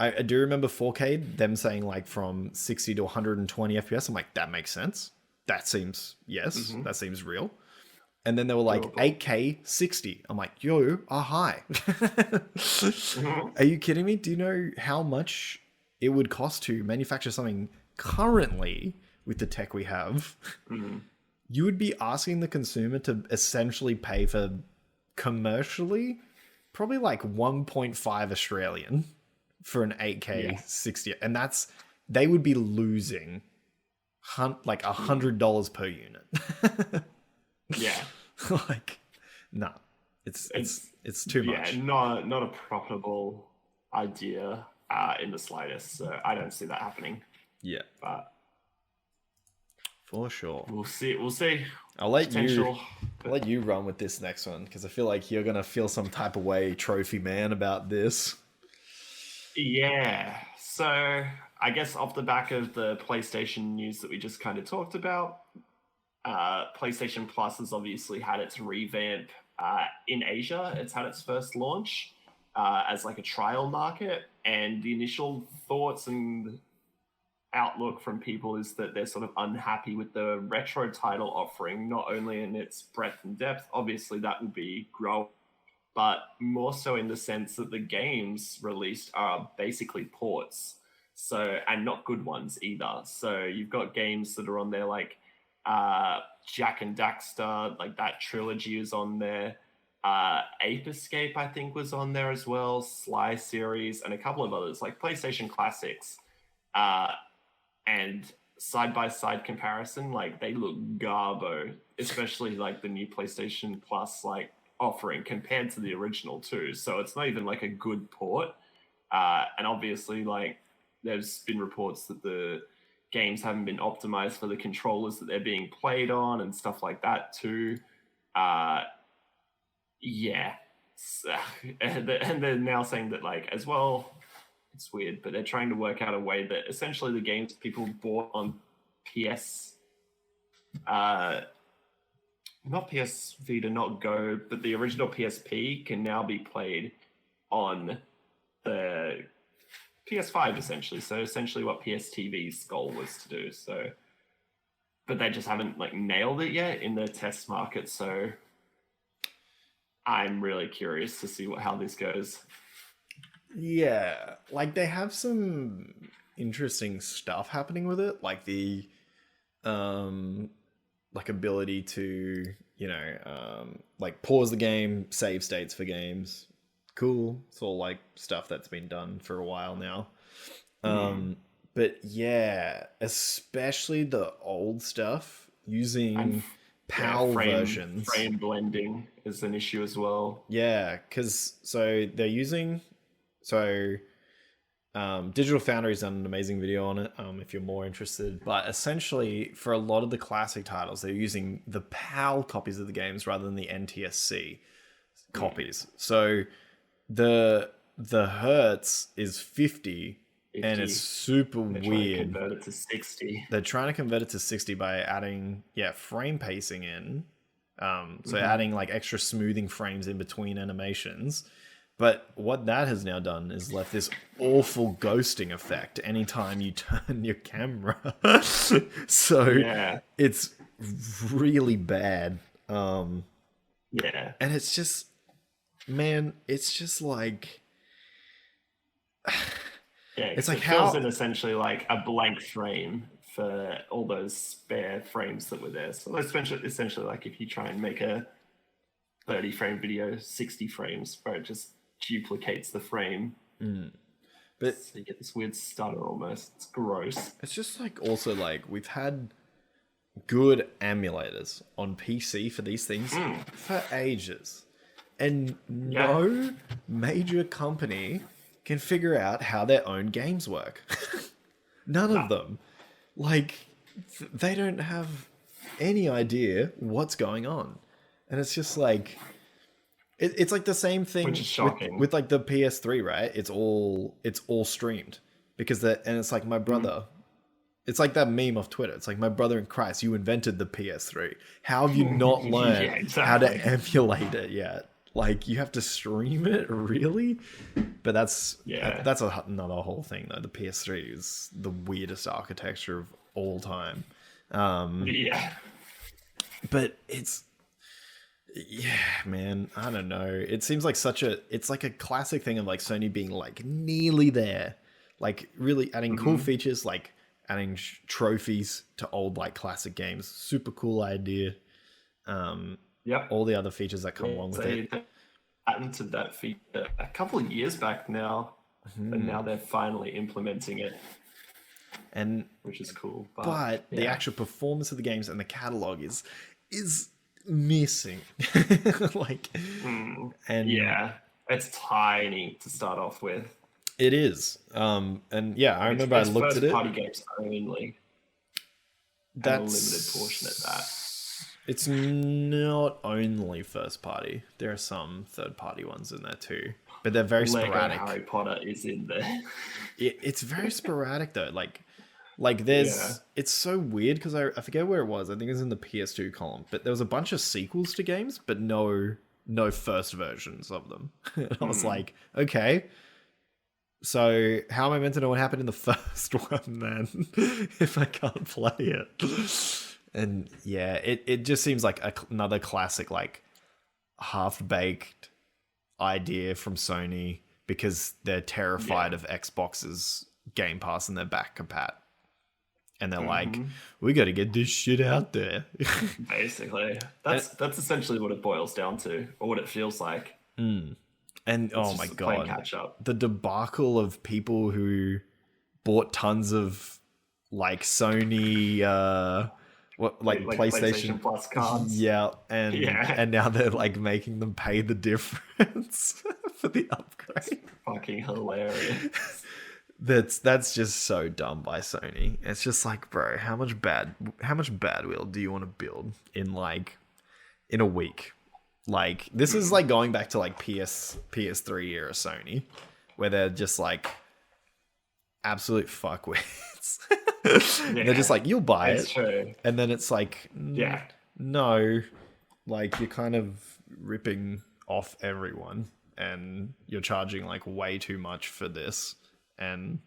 I do remember 4K, them saying like from 60 to 120 FPS. I'm like, that makes sense. That seems, that seems real. And then they were like, 8K 60. I'm like, yo, hi. Are you kidding me? Do you know how much it would cost to manufacture something currently with the tech we have? You would be asking the consumer to essentially pay for commercially probably like 1.5 Australian for an 8K 60, and they would be losing like $100 per unit. Like, nah, it's too much. Not a profitable idea in the slightest. So I don't see that happening. Yeah, but for sure, we'll see. I'll let you run with this next one, because I feel like you're gonna feel some type of way, trophy man, about this. Yeah, so I guess off the back of the PlayStation news that we just kind of talked about, PlayStation Plus has obviously had its revamp in Asia. It's had its first launch as like a trial market, and the initial thoughts and outlook from people is that they're sort of unhappy with the retro title offering, not only in its breadth and depth, obviously that will be growing, but more so in the sense that the games released are basically ports, and not good ones either. So you've got games that are on there like Jak and Daxter, like that trilogy is on there. Ape Escape, I think, was on there as well. Sly series and a couple of others, like PlayStation classics. And side by side comparison, like they look garbo, especially like the new PlayStation Plus like offering compared to the original too. So it's not even like a good port. And obviously, like there's been reports that the games haven't been optimized for the controllers that they're being played on and stuff like that too. Yeah. And they're now saying that like as well, it's weird, but they're trying to work out a way that essentially the games people bought on PS, not PS Vita, not Go, but the original PSP can now be played on the PS5 essentially. So essentially what PS TV's goal was to do. So, but they just haven't like nailed it yet in the test market. So I'm really curious to see how this goes. Yeah, like they have some interesting stuff happening with it, like the like ability to, like pause the game, save states for games. Cool. It's all like stuff that's been done for a while now. But yeah, especially the old stuff using PAL versions. Frame blending is an issue as well. Yeah, because they're using Digital Foundry's done an amazing video on it, if you're more interested. But essentially, for a lot of the classic titles, they're using the PAL copies of the games rather than the NTSC copies. So the hertz is 50, and it's super weird. Convert it to 60. They're trying to convert it to 60 by adding frame pacing in. So adding like extra smoothing frames in between animations. But what that has now done is left this awful ghosting effect anytime you turn your camera. So it's really bad. And it's just, man, it's just like... it's like how... in essentially like a blank frame for all those spare frames that were there. So essentially like if you try and make a 30 frame video, 60 frames, where it just duplicates the frame. But so you get this weird stutter almost. It's gross. It's just like also like we've had good emulators on PC for these things for ages. And no major company can figure out how their own games work. None of them. Like, they don't have any idea what's going on. And it's just like... It's like the same thing with like the PS3, right? It's all streamed. And it's like my brother... It's like that meme of Twitter. It's like, my brother in Christ, you invented the PS3. How have you not learned how to emulate it yet? Like, you have to stream it? Really? But that's another whole thing, though. The PS3 is the weirdest architecture of all time. But it's... Yeah, man, I don't know. It seems like it's like a classic thing of like Sony being like nearly there. Like really adding cool features, like adding trophies to old like classic games. Super cool idea. All the other features that come along with it. They patented that feature a couple of years back now, and now they're finally implementing it. Which is cool. But the actual performance of the games and the catalog is missing. It's tiny to start off with. It is. I remember I looked at it. Party games only. That's a limited portion at that. It's not only first party. There are some third party ones in there too, but they're very sporadic. Harry Potter is in there. It's very sporadic though. Like there's, it's so weird because I forget where it was. I think it was in the PS2 column, but there was a bunch of sequels to games, but no first versions of them. And I was like, okay, so how am I meant to know what happened in the first one then if I can't play it? And yeah, it just seems like another classic, like half-baked idea from Sony because they're terrified of Xbox's Game Pass and their back compat. and they're like, we got to get this shit out there. Basically, that's essentially what it boils down to, or what it feels like. And oh my god, catch up. The debacle of people who bought tons of like Sony like PlayStation Plus cards. Yeah, and now they're like making them pay the difference for the upgrade. It's fucking hilarious. That's just so dumb by Sony. It's just like, bro, how much bad will do you want to build in a week? Like, this is like going back to like PS3 era Sony, where they're just like absolute fuckwits. They're just like, you'll buy it, true. And then it's like, no, like you're kind of ripping off everyone, and you're charging like way too much for this, and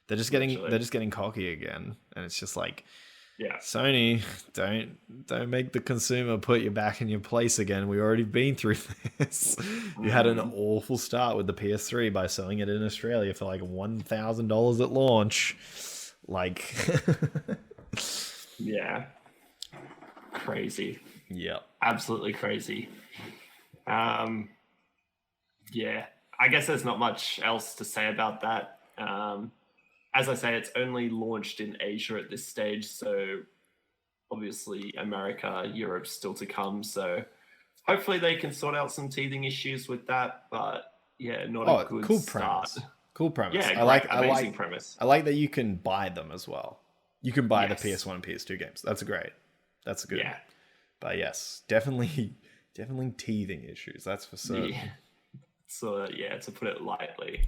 they're just getting cocky again, and it's just like, Sony, don't make the consumer put you back in your place again. We already been through this. You had an awful start with the PS3 by selling it in Australia for like $1,000 at launch. Like, yeah, crazy. Yeah, absolutely crazy. Yeah, I guess there's not much else to say about that. As I say, it's only launched in Asia at this stage, so obviously America, Europe's still to come. So hopefully they can sort out some teething issues with that. But yeah, not a good cool start. Cool premise. Yeah, amazing premise. I like that you can buy them as well. You can buy the PS1 and PS2 games. That's great. That's good. Yeah. But yes, definitely teething issues. That's for certain. Yeah. So yeah, to put it lightly.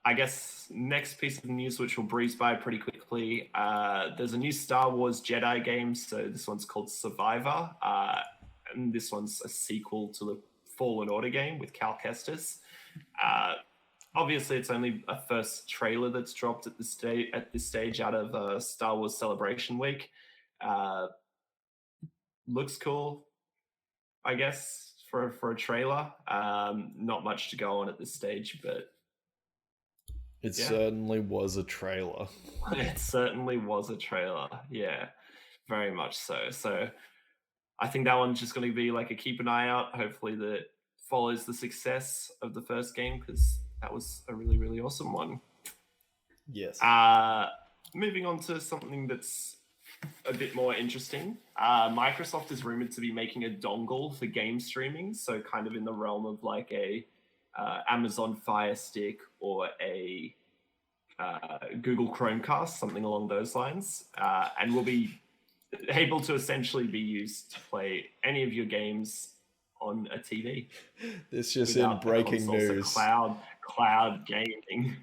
I guess next piece of news, which we'll breeze by pretty quickly, there's a new Star Wars Jedi game. So this one's called Survivor. And this one's a sequel to the Fallen Order game with Cal Kestis. Obviously, it's only a first trailer that's dropped at this stage out of Star Wars Celebration Week. Looks cool, I guess, for a trailer. Not much to go on at this stage, but it certainly was a trailer. It certainly was a trailer. Yeah, very much so. So I think that one's just going to be like a keep an eye out. Hopefully that follows the success of the first game, because that was a really, really awesome one. Yes. Moving on to something that's a bit more interesting. Microsoft is rumored to be making a dongle for game streaming, so kind of in the realm of like a Amazon Fire Stick or a Google Chromecast, something along those lines, and will be able to essentially be used to play any of your games on a TV. This just in breaking news. So cloud gaming.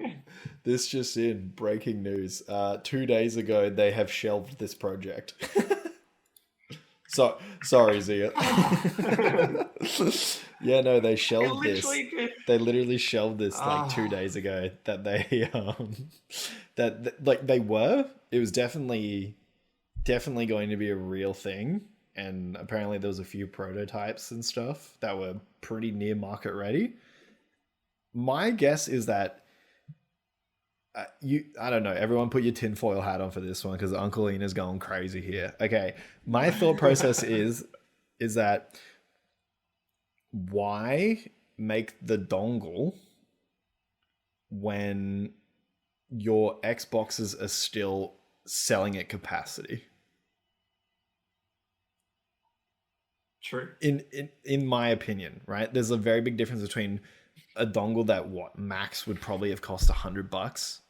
This just in breaking news. 2 days ago, they have shelved this project. So sorry, Zia. Yeah, no, they shelved this. They literally shelved this like 2 days ago. That they they were. It was definitely going to be a real thing. And apparently there was a few prototypes and stuff that were pretty near market ready. My guess is that I don't know, everyone put your tinfoil hat on for this one, because Uncle Eeenaa's going crazy here. Okay, my thought process is that why make the dongle when your Xboxes are still selling at capacity? True. In my opinion, right? There's a very big difference between a dongle that max would probably have cost $100,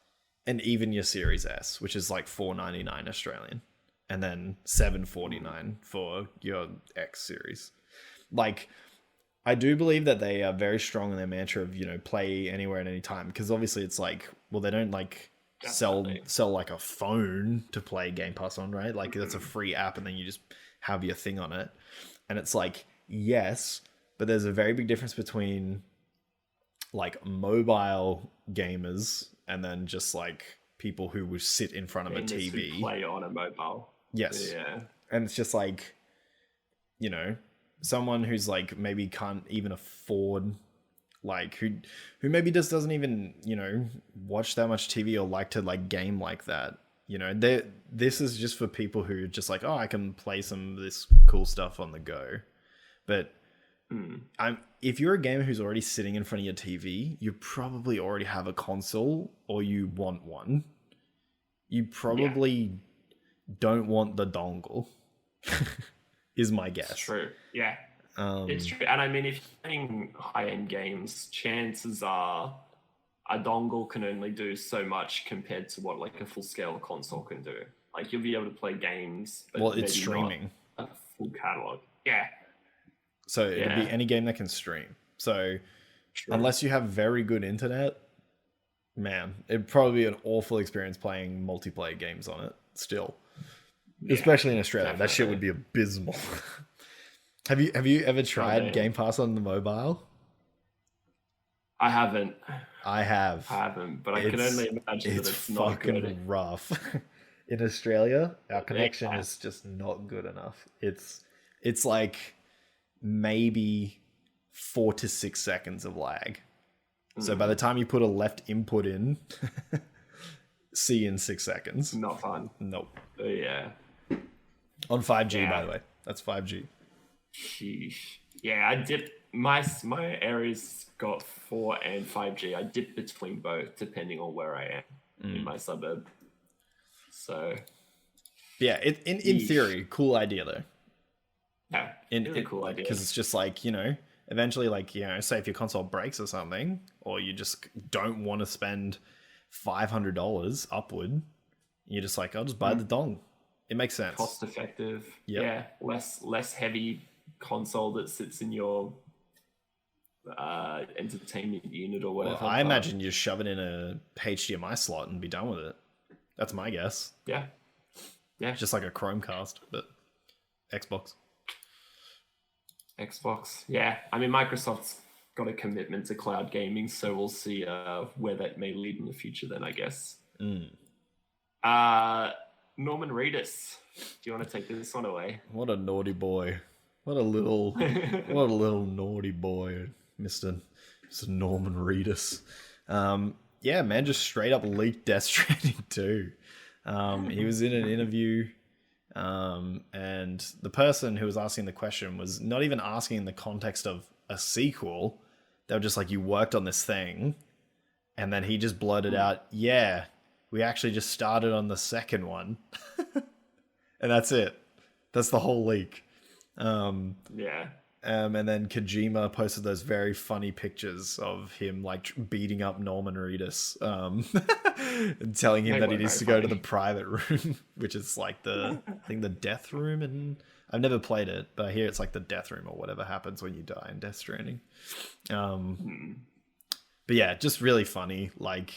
and even your Series S, which is like $4.99 Australian, and then $7.49 for your X series. Like, I do believe that they are very strong in their mantra of, play anywhere at any time, because obviously it's like, well, they don't like sell like a phone to play Game Pass on, right? Like, that's a free app, and then you just have your thing on it. And it's like, yes, but there's a very big difference between like mobile gamers and then just like people who would sit in front of a TV. Play on a mobile. Yes. Yeah. And it's just like, someone who's like maybe can't even afford, like who maybe just doesn't even, watch that much TV or like to like game like that. this is just for people who are just like, oh, I can play some of this cool stuff on the go. But if you're a gamer who's already sitting in front of your TV, you probably already have a console or you want one. You probably don't want the dongle, is my guess. It's true. Yeah. It's true. And I mean, if you're playing high-end games, chances are a dongle can only do so much compared to what like a full-scale console can do. Like you'll be able to play games, but well, it's streaming. Not a full catalog. Yeah. So it'll be any game that can stream. So unless you have very good internet, man, it'd probably be an awful experience playing multiplayer games on it still. Yeah, especially in Australia. Definitely. That shit would be abysmal. Have you ever tried Game Pass on the mobile? I haven't. I have. I haven't, but I can only imagine that it's not good. It's fucking rough. In Australia, our connection is just not good enough. It's like maybe 4 to 6 seconds of lag. So by the time you put a left input in, see in 6 seconds. Not fun. Nope. Yeah. On 5G, by the way. That's 5G. Sheesh. Yeah, I dipped. My area's got 4 and 5G. I dip between both depending on where I am in my suburb. So. Yeah, in theory, cool idea though. Yeah, it's a cool idea. Because it's just like, eventually, like, say if your console breaks or something, or you just don't want to spend $500 upward, you're just like, I'll just buy the dong. It makes sense. Cost effective. Yep. Yeah, less heavy console that sits in your entertainment unit or whatever. Well, I imagine you shove it in a HDMI slot and be done with it. That's my guess. Yeah. Yeah. Just like a Chromecast, but Xbox. Yeah. I mean, Microsoft's got a commitment to cloud gaming, so we'll see where that may lead in the future then, I guess. Norman Reedus, do you want to take this one away? What a naughty boy. What a little naughty boy, Mr. Norman Reedus. Yeah, man, just straight up leaked Death Stranding 2. He was in an interview, and the person who was asking the question was not even asking in the context of a sequel. They were just like, you worked on this thing. And then he just blurted out, yeah, we actually just started on the second one. And that's it. That's the whole leak. Yeah. And then Kojima posted those very funny pictures of him like beating up Norman Reedus, and telling him that he needs to go to the private room, which is like I think the death room. And I've never played it, but I hear it's like the death room or whatever happens when you die in Death Stranding. But yeah, just really funny. Like,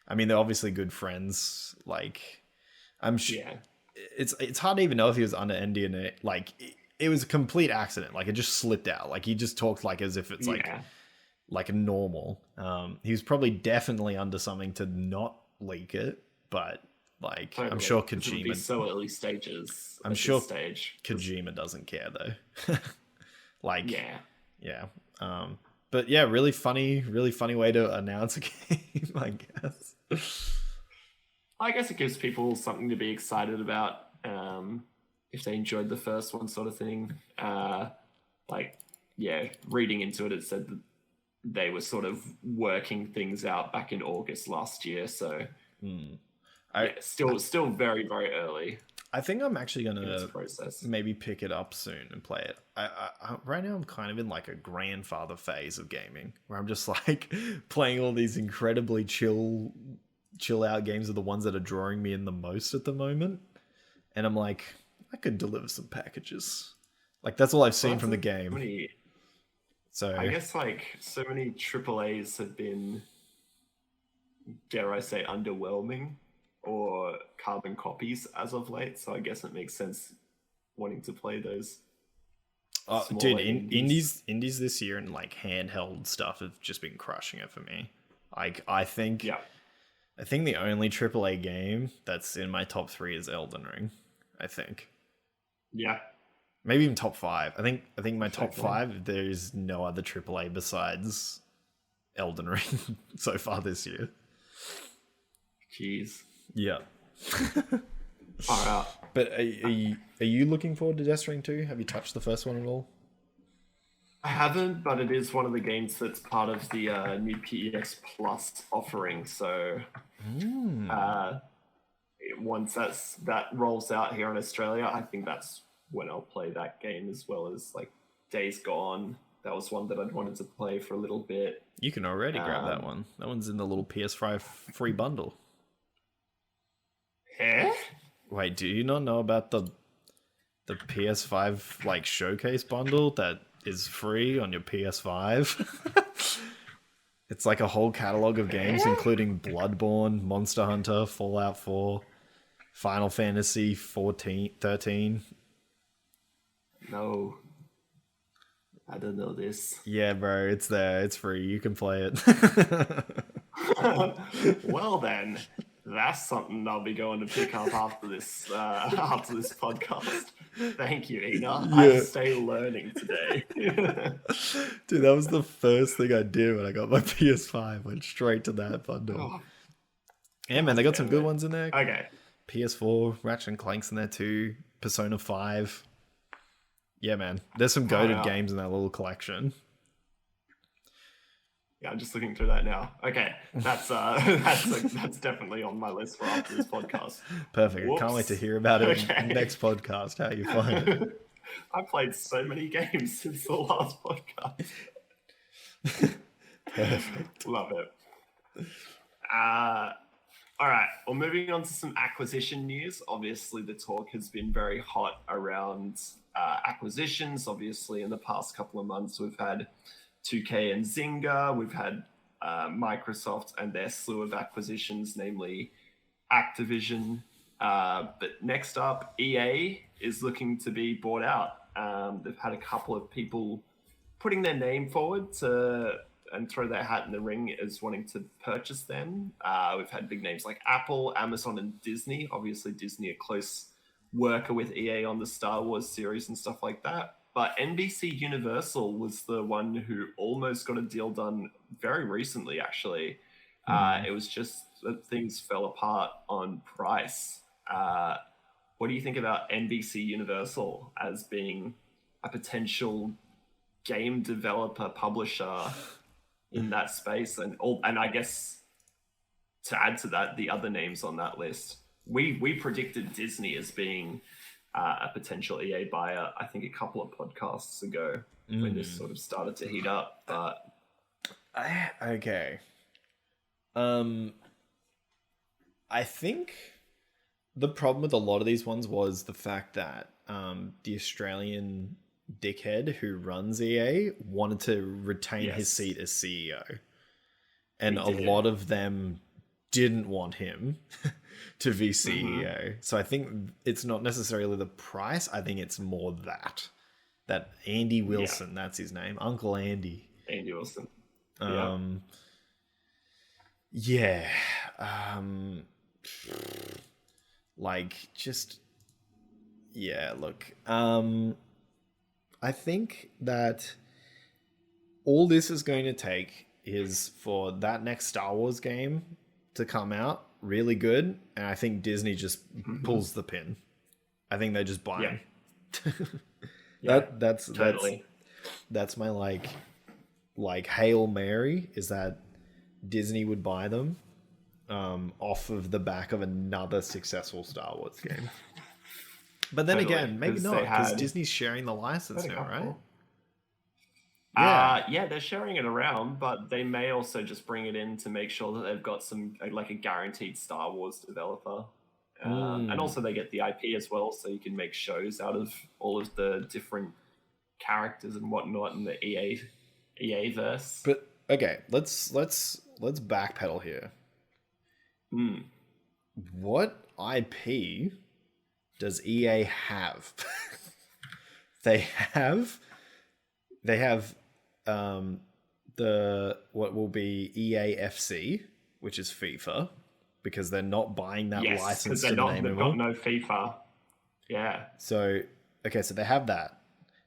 I mean, they're obviously good friends. Like, I'm sure it's hard to even know if he was under NDA. Like, it was a complete accident. Like, it just slipped out. Like, he just talked like as if it's like a normal. He was probably definitely under something to not leak it, but like, totally. I'm sure Kojima. So early stages. I'm sure Kojima doesn't care though. Like, yeah. But yeah, really funny way to announce a game, I guess. I guess it gives people something to be excited about. If they enjoyed the first one, sort of thing. Reading into it, it said that they were sort of working things out back in August last year. So, still very, very early. I think I'm actually gonna maybe pick it up soon and play it. I right now I'm kind of in like a grandfather phase of gaming, where I'm just like playing all these incredibly chill out games are the ones that are drawing me in the most at the moment, and I'm like, I could deliver some packages. Like, that's all I've seen from the game. So I guess like so many AAAs have been, dare I say, underwhelming or carbon copies as of late. So I guess it makes sense wanting to play those. Dude, indies this year and like handheld stuff have just been crushing it for me. Like, I think the only AAA game that's in my top 3 is Elden Ring. I think. Yeah. Maybe even top 5. I think my top 5, there's no other AAA besides Elden Ring so far this year. Jeez. Yeah. Far out. But are you looking forward to Death Stranding 2? Have you touched the first one at all? I haven't, but it is one of the games that's part of the new PEX Plus offering. So once that rolls out here in Australia, I think that's when I'll play that game, as well as like Days Gone. That was one that I'd wanted to play for a little bit. You can already grab that one. That one's in the little PS5 free bundle. Eh? Wait, do you not know about the PS5 like showcase bundle that is free on your PS5? It's like a whole catalog of games, including Bloodborne, Monster Hunter, Fallout 4, Final Fantasy 13. No. I don't know this. Yeah, bro, it's there. It's free. You can play it. Well then, that's something I'll be going to pick up after this podcast. Thank you, Eeenaa. Yeah. I stay learning today. Dude, that was the first thing I did when I got my PS5. Went straight to that bundle. Oh, Yeah, man, they got some good ones in there. okay. PS4, Ratchet and Clank's in there too. Persona 5. Yeah, man. There's some goated games in that little collection. Yeah, I'm just looking through that now. Okay, that's definitely on my list for after this podcast. Perfect. Whoops. I can't wait to hear about it Okay. next podcast, how you find it. I played so many games since the last podcast. Perfect. Love it. All right. Well, moving on to some acquisition news. Obviously, the talk has been very hot around acquisitions. Obviously, in the past couple of months, we've had 2K and Zynga. We've had Microsoft and their slew of acquisitions, namely Activision. But next up, EA is looking to be bought out. They've had a couple of people putting their name forward and throw their hat in the ring as wanting to purchase them. We've had big names like Apple, Amazon, and Disney. Obviously, Disney a close worker with EA on the Star Wars series and stuff like that. But NBC Universal was the one who almost got a deal done very recently, actually. It was just that things fell apart on price. What do you think about NBC Universal as being a potential game developer, publisher in that space? And I guess to add to that, the other names on that list, we predicted Disney as being a potential EA buyer, I think a couple of podcasts ago when this sort of started to heat up. But Okay. I think the problem with a lot of these ones was the fact that the Australian dickhead who runs EA wanted to retain his seat as CEO. And a lot of them didn't want him to be CEO. So I think it's not necessarily the price. I think it's more that Andy Wilson, that's his name, Uncle Andy. Andy Wilson. I think that all this is going to take is for that next Star Wars game to come out really good, and I think Disney just pulls the pin. I think they just buy them. That's my like Hail Mary, is that Disney would buy them off of the back of another successful Star Wars game. But then again, maybe not, because Disney's sharing the license now, right? Yeah, they're sharing it around, but they may also just bring it in to make sure that they've got some like a guaranteed Star Wars developer. And also they get the IP as well, so you can make shows out of all of the different characters and whatnot in the EA verse. But okay, let's backpedal here. What IP does EA have? They have the what will be EAFC, which is FIFA, because they're not buying that license to the name they've anymore. got no FIFA. Yeah. So okay, so they have that.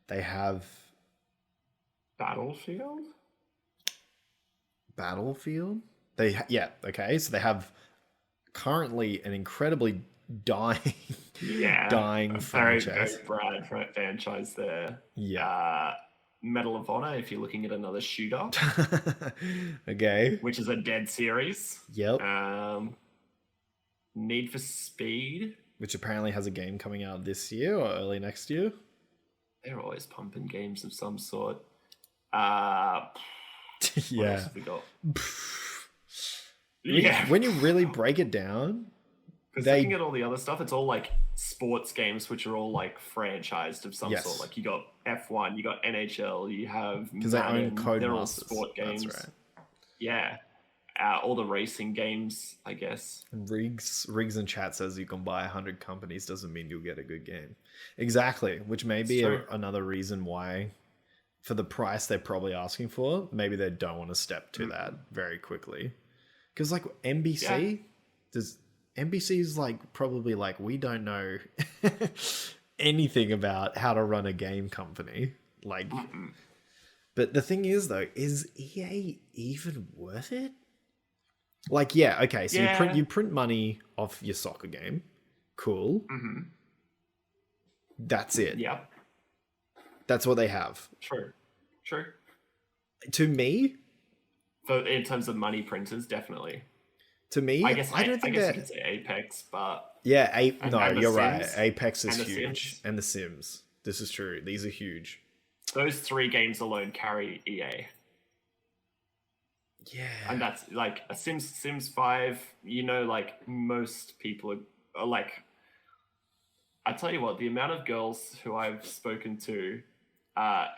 They have Battlefield. Battlefield. Okay, so they have currently an incredibly dying, Yeah, dying very franchise. Brad franchise there. Yeah. Medal of Honor, if you're looking at another shooter, Okay. which is a dead series. Yep. Need for Speed, Which apparently has a game coming out this year or early next year. They're always pumping games of some sort. What else have we got? When you really break it down, because looking at all the other stuff, it's all like sports games, which are all like franchised of some sort. Like you got F1, you got NHL, you have because they own Codemasters. They're all sport games. That's right. Yeah, all the racing games, I guess. Riggs in chat says you can buy 100 companies doesn't mean you'll get a good game. Exactly, which may be another reason why, for the price they're probably asking for, maybe they don't want to step to that very quickly. Because like NBC's like probably like, we don't know anything about how to run a game company. Like, but the thing is though, is EA even worth it? Like, yeah, okay, so you print money off your soccer game. Cool. Mm-hmm. That's it. Yep. That's what they have. True. To me, in terms of money printers, definitely. To me, I guess you that could say Apex, but yeah, and you're Sims, right. Apex is and huge, and The Sims. This is true. These are huge. Those 3 games alone carry EA. Yeah, and that's like a Sims 5. You know, like most people are like. I tell you what, the amount of girls who I've spoken to,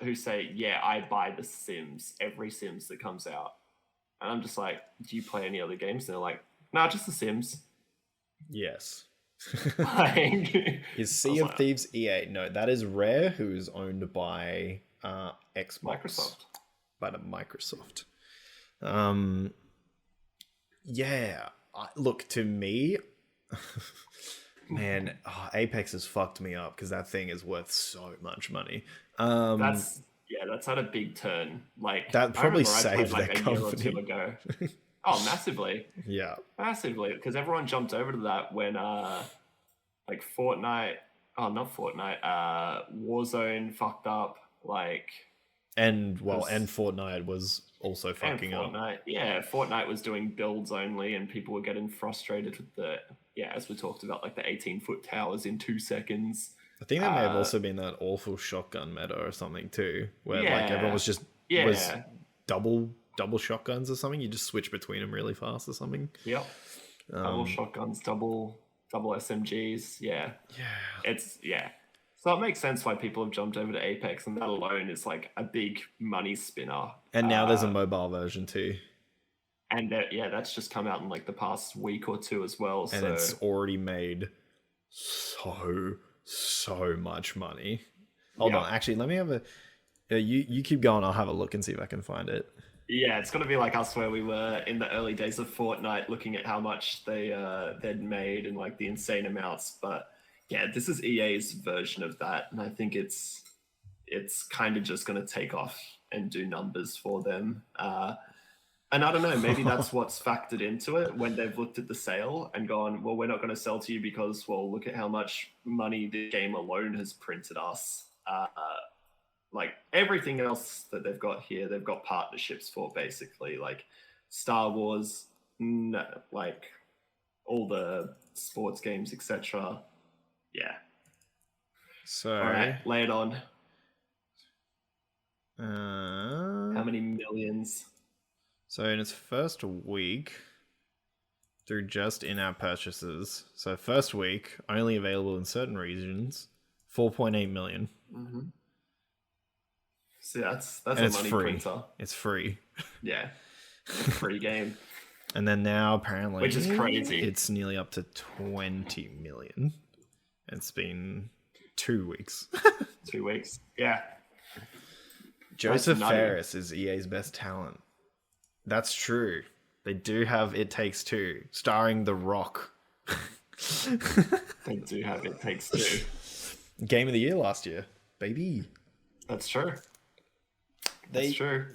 who say, "Yeah, I buy the Sims, every Sims that comes out." And I'm just like, do you play any other games? And they're like, nah, just The Sims. Yes. Is Sea of Thieves EA? No, that is Rare, who is owned by Xbox. Microsoft. By the Microsoft. Yeah. Look, to me, man, Apex has fucked me up because that thing is worth so much money. That's had a big turn. Like that probably saved like their a company. year or 2 ago. Oh, massively. Yeah. Massively. Because everyone jumped over to that when like Fortnite, not Fortnite, Warzone fucked up. Like and Fortnite was also fucking up. Yeah, Fortnite was doing builds only and people were getting frustrated with as we talked about, like the 18-foot towers in 2 seconds. I think that may have also been that awful shotgun meta or something too, where like everyone was just was double shotguns or something. You just switch between them really fast or something. Yep. Double shotguns, double SMGs. Yeah. So it makes sense why people have jumped over to Apex, and that alone is like a big money spinner. And now there's a mobile version too. And that's just come out in like the past week or 2 as well. And it's already made so much money. Hold on, actually, let me have you keep going. I'll have a look and see if I can find it. Yeah, it's gonna be like us where we were in the early days of Fortnite, looking at how much they'd made and like the insane amounts. But yeah, this is EA's version of that, and I think it's kind of just gonna take off and do numbers for them. And I don't know, maybe that's what's factored into it when they've looked at the sale and gone, well, we're not going to sell to you because, well, look at how much money the game alone has printed us. Like everything else that they've got here, they've got partnerships for, basically, like Star Wars, like all the sports games, etc. Yeah. So, all right, lay it on. How many millions? So in its first week, through just in-app purchases, so first week, only available in certain regions, 4.8 million. Mm-hmm. See, that's and a it's money free. printer. It's free. Yeah, it's a free game. And then now, apparently, which is crazy, it's nearly up to 20 million. It's been 2 weeks. 2 weeks, yeah. Joseph Ferris is EA's best talent. That's true. They do have It Takes Two, starring The Rock. They do have It Takes Two. Game of the Year last year, baby. That's true. That's true.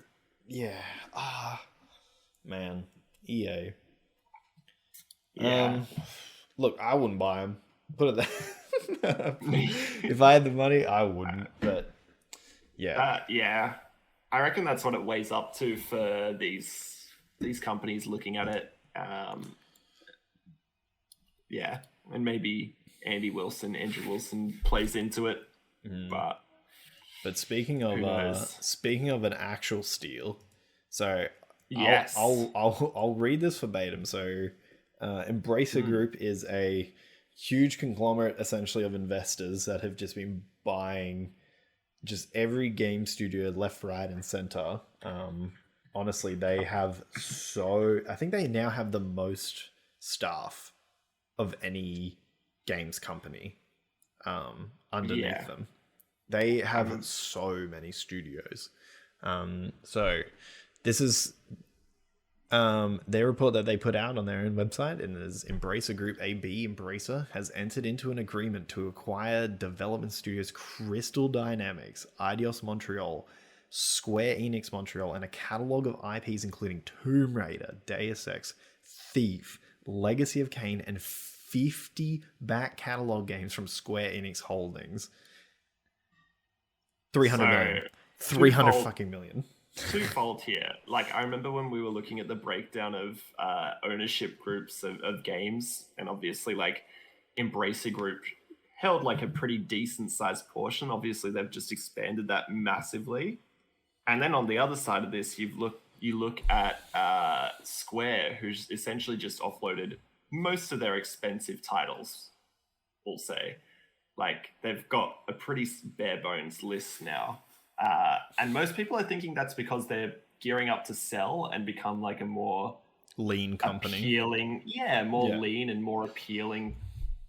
Yeah. Man. EA. Yeah. Look, I wouldn't buy them. Put it there. If I had the money, I wouldn't. But yeah, Yeah. I reckon that's what it weighs up to for these companies looking at it. Yeah, and maybe Andrew Wilson plays into it, but speaking who knows? of an actual steal, so Yes. I'll read this verbatim. So, Embracer Group is a huge conglomerate, essentially, of investors that have just been buying just every game studio left, right, and center. Honestly, they have I think they now have the most staff of any games company underneath them. They have so many studios. So this is their report that they put out on their own website, and it is Embracer Group AB. Embracer has entered into an agreement to acquire development studios Crystal Dynamics, Eidos Montreal, Square Enix Montreal, and a catalog of IPs including Tomb Raider, Deus Ex, Thief, Legacy of Kain, and 50 back catalog games from Square Enix Holdings. 300 million. 300 fucking million. Twofold here. Like, I remember when we were looking at the breakdown of ownership groups of games, and obviously, like, Embracer Group held like a pretty decent sized portion. Obviously, they've just expanded that massively. And then on the other side of this, you look at Square, who's essentially just offloaded most of their expensive titles, we'll say. Like, they've got a pretty bare bones list now. And most people are thinking that's because they're gearing up to sell and become like a more lean company. Lean and more appealing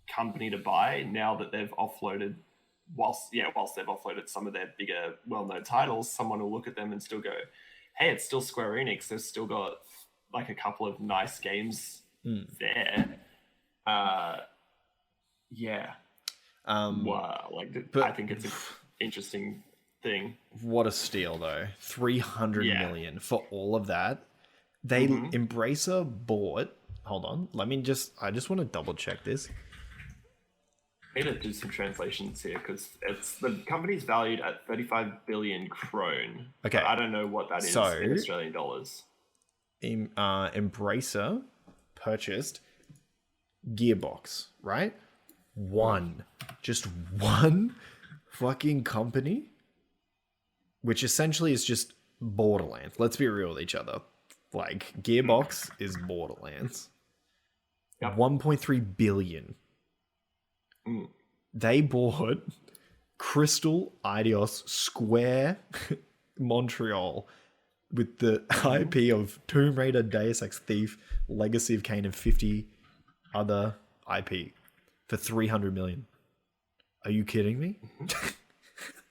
company to buy now that they've offloaded. Whilst they've offloaded some of their bigger, well-known titles, someone will look at them and still go, hey, it's still Square Enix. They've still got like a couple of nice games there. Wow. I think it's an interesting thing. What a steal, though. 300 million for all of that. They Embracer bought. Hold on. I just want to double check this. I need to do some translations here because the company's valued at 35 billion krone. Okay. I don't know what that is in Australian dollars. Embracer purchased Gearbox, right? Just one fucking company, which essentially is just Borderlands. Let's be real with each other. Like, Gearbox is Borderlands. Yep. 1.3 billion. They bought Crystal, Eidos, Square, Montreal, with the IP of Tomb Raider, Deus Ex, Thief, Legacy of Kain, and 50 other IP for 300 million. Are you kidding me?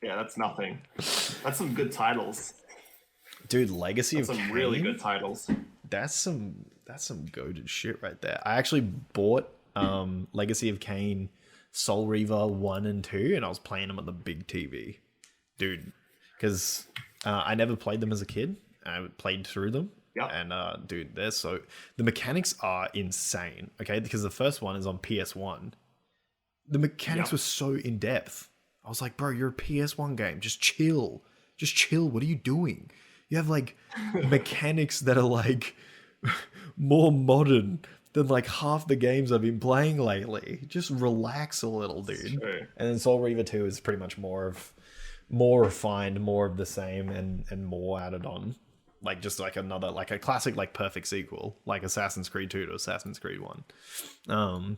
Yeah, that's nothing. That's some good titles. Dude, Legacy of Kain. Some really good titles. That's some goated shit right there. I actually bought Legacy of Kain, Soul Reaver 1 and 2, and I was playing them on the big TV. Dude, because I never played them as a kid. I played through them. Yep. And dude, the mechanics are insane, okay? Because the first one is on PS1. The mechanics were so in depth. I was like, bro, you're a PS1 game. Just chill. What are you doing? You have like mechanics that are like more modern than like half the games I've been playing lately. Just relax a little, dude. Sure. And then Soul Reaver 2 is pretty much more refined, more of the same, and more added on. Like, just like another, like a classic, like perfect sequel, like Assassin's Creed 2 to Assassin's Creed 1.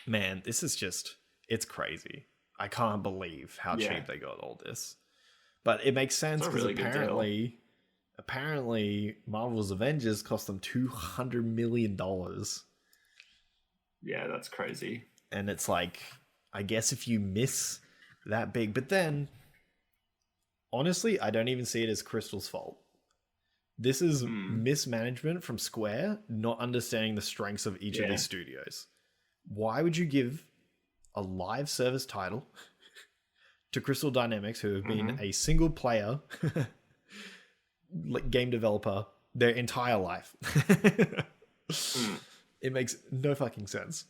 Man, this is just, it's crazy. I can't believe how cheap they got all this. But it makes sense because apparently Marvel's Avengers cost them $200 million. Yeah, that's crazy. And it's like, I guess if you miss that big, but then honestly, I don't even see it as Crystal's fault. This is mismanagement from Square, not understanding the strengths of each of these studios. Why would you give a live service title to Crystal Dynamics, who have been a single player game developer their entire life? It makes no fucking sense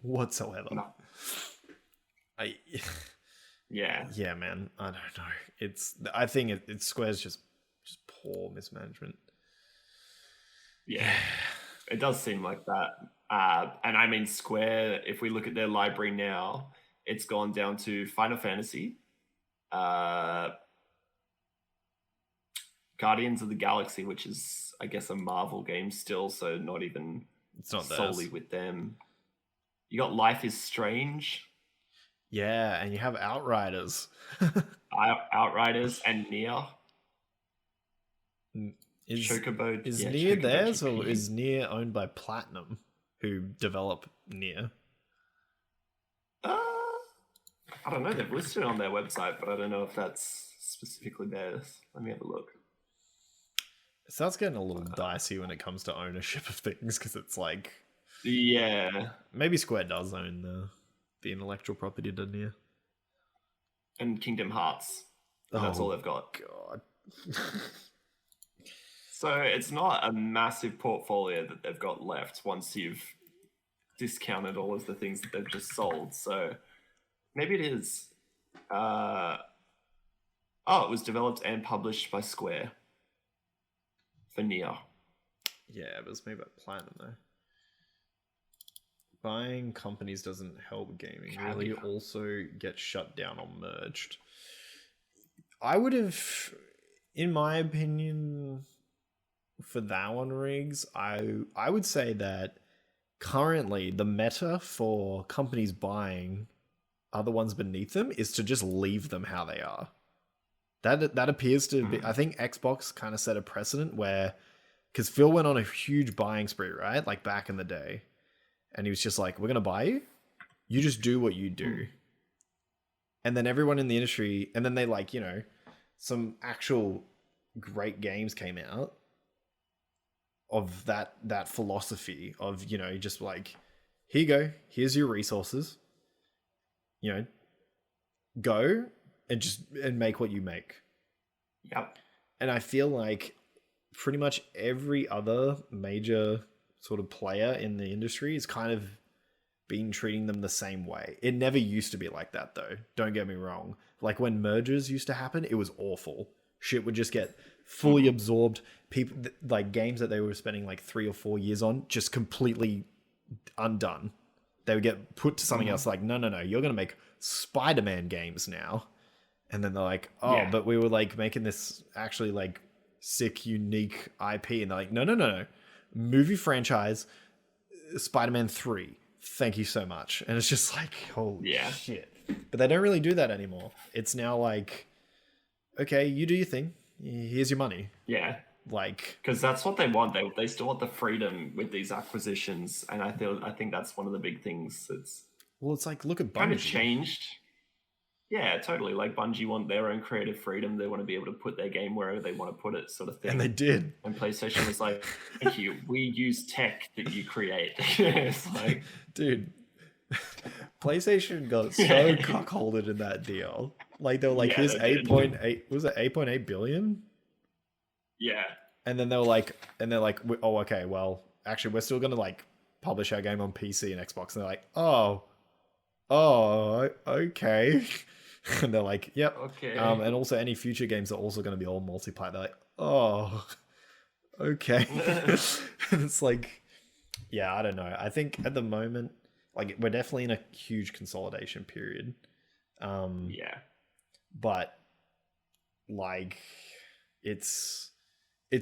whatsoever. No. Yeah. Yeah, man. I don't know. I think it's Square's just poor mismanagement. Yeah. It does seem like that. And I mean, Square, if we look at their library now, it's gone down to Final Fantasy, Guardians of the Galaxy, which is, I guess, a Marvel game still, so not even it's not solely theirs. with them. You got Life is Strange. Yeah, and you have Outriders. Outriders and Nier. Chocobo. Is yeah, Nier Chocobo theirs, GP. or is Nier owned by Platinum, who develop Nier? I don't know. They've listed it on their website, but I don't know if that's specifically theirs. Let me have a look. It starts getting a little dicey when it comes to ownership of things, because it's like... Yeah. Maybe Square does own the intellectual property to Nier. And Kingdom Hearts. That's all they've got. God. So it's not a massive portfolio that they've got left once you've discounted all of the things that they've just sold. So maybe it is. It was developed and published by Square for Nier. Yeah, but it's made by Platinum, though. Buying companies doesn't help gaming. Really, you also get shut down or merged. I would have, in my opinion, for that one, Riggs, I would say that currently the meta for companies buying other ones beneath them is to just leave them how they are. That appears to be... I think Xbox kind of set a precedent where... Because Phil went on a huge buying spree, right? Like back in the day. And he was just like, we're going to buy you. You just do what you do. And then everyone in the industry... And then they like, some actual great games came out of that philosophy of, just like, here you go. Here's your resources. Go and make what you make. Yep. And I feel like pretty much every other major sort of player in the industry is kind of been treating them the same way. It never used to be like that, though. Don't get me wrong. Like when mergers used to happen, it was awful. Shit would just get fully absorbed. People, like games that they were spending like 3 or 4 years on, just completely undone. They would get put to something else like, no, you're going to make Spider-Man games now. And then they're like, but we were like making this actually like sick, unique IP. And they're like, no. Movie franchise, Spider-Man 3. Thank you so much. And it's just like, holy shit. But they don't really do that anymore. It's now like, okay, you do your thing. Here's your money. Yeah. Like, because that's what they want. They still want the freedom with these acquisitions, and I think that's one of the big things. It's like, look at Bungie. Kind of changed. Yeah, totally. Like Bungie want their own creative freedom. They want to be able to put their game wherever they want to put it, sort of thing. And they did. And PlayStation was like, "Thank you. We use tech that you create." It's like, dude, PlayStation got so cuckolded in that deal. Like they were like, "Here's 8.8. Was it 8.8 billion?" Yeah. And then they're like, "Oh, okay. Well, actually, we're still gonna like publish our game on PC and Xbox." And they're like, "Oh, okay." And they're like, "Yep." Okay. And also, any future games are also going to be all multiplayer. They're like, "Oh, okay." And it's like, yeah, I don't know. I think at the moment, like, we're definitely in a huge consolidation period. Yeah. But like, it's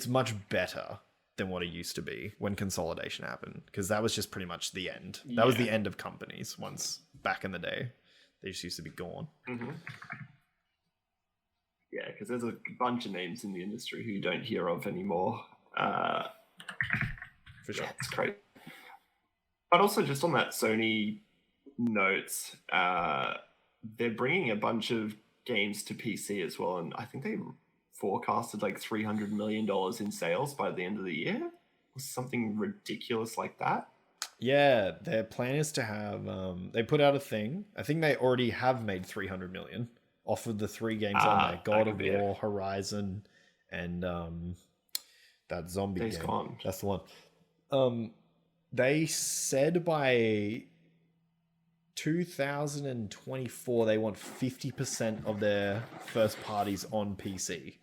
much better than what it used to be when consolidation happened, because that was just pretty much the end. That was the end of companies once back in the day. They just used to be gone. Mm-hmm. Yeah, because there's a bunch of names in the industry who you don't hear of anymore. For sure. Yeah, it's crazy. But also, just on that Sony note, they're bringing a bunch of games to PC as well, and I think they forecasted like $300 million in sales by the end of the year, or something ridiculous like that. Yeah, their plan is to have. They put out a thing. I think they already have made 300 million off of the 3 games on there: God of War, Horizon, and that zombie Days game. Gone. That's the one. They said by 2024 they want 50% of their first parties on PC.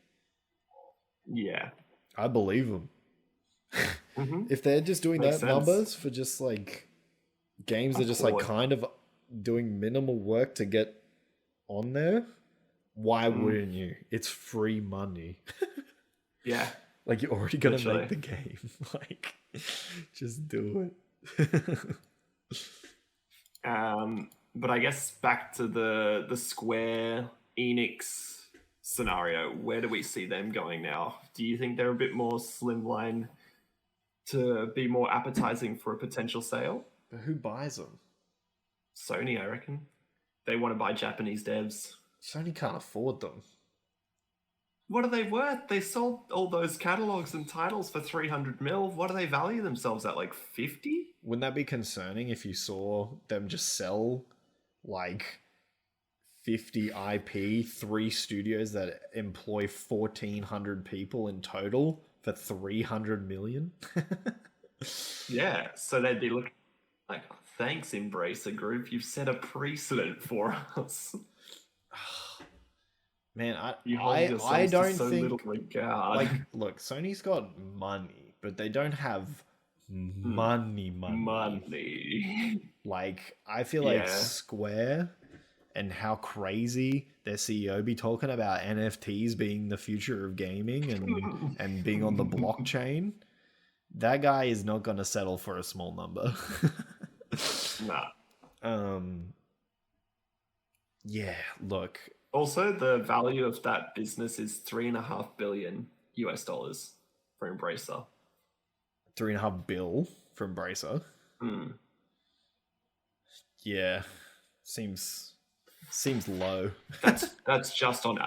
Yeah. I believe them. If they're just doing Makes that sense. numbers for just like games that just like kind of doing minimal work to get on there, why wouldn't you? It's free money. Yeah. Like you're already gonna Literally. make the game. Like just do it. But I guess back to the Square Enix scenario, where do we see them going now? Do you think they're a bit more slimline to be more appetizing for a potential sale? But who buys them? Sony, I reckon. They want to buy Japanese devs. Sony can't afford them. What are they worth? They sold all those catalogs and titles for 300 mil. What do they value themselves at? Like 50? Wouldn't that be concerning if you saw them just sell like 50 IP, 3 studios that employ 1,400 people in total for 300 million? Yeah, so they'd be looking like, thanks, Embracer Group. You've set a precedent for us. Man, You hold I yourselves don't to so think little regard. like look, Sony's got money, but they don't have money. Money. Like I feel like Yeah. Square and how crazy their CEO be talking about NFTs being the future of gaming and being on the blockchain. That guy is not going to settle for a small number. Nah. Yeah, look. Also, the value of that business is $3.5 billion US for Embracer. 3.5 bill from Embracer. Yeah, seems low. That's just on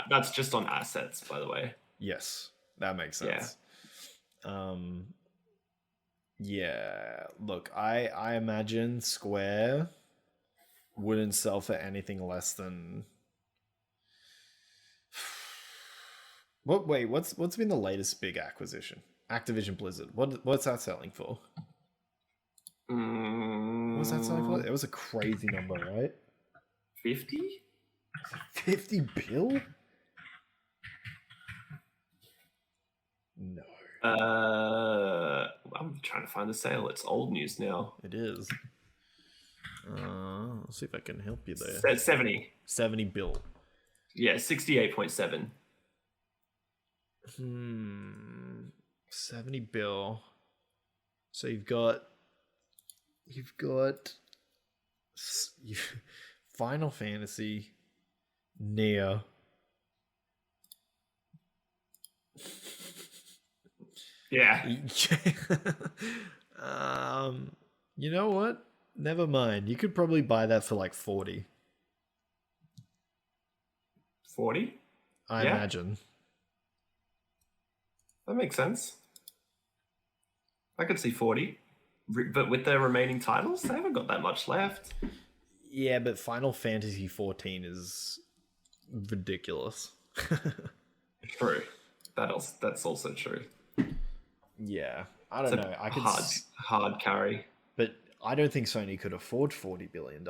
assets, by the way. Yes, that makes sense. Yeah, look, I imagine Square wouldn't sell for anything less than what's been the latest big acquisition? Activision Blizzard. What's that selling for? What's that selling for? It was a crazy number, right? 50? 50 bill? No. I'm trying to find the sale. It's old news now. It is. Let's see if I can help you there. 70. 70 bill. Yeah, 68.7. 70 bill. So you've got Final Fantasy, Neo. Yeah. You know what? Never mind. You could probably buy that for like 40. 40? I imagine. That makes sense. I could see 40. But with their remaining titles, they haven't got that much left. Yeah, but Final Fantasy 14 is ridiculous. True. That's also true. Yeah. I don't know. I could hard carry. But I don't think Sony could afford $40 billion.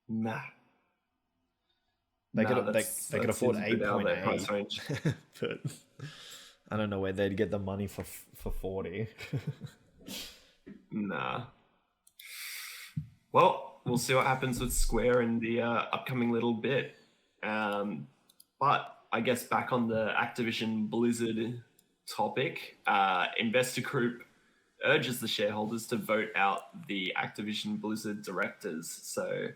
Nah. They could afford 8.8. But I don't know where they'd get the money for 40. Nah. Well, we'll see what happens with Square in the upcoming little bit. But I guess back on the Activision Blizzard topic, Investor Group urges the shareholders to vote out the Activision Blizzard directors. So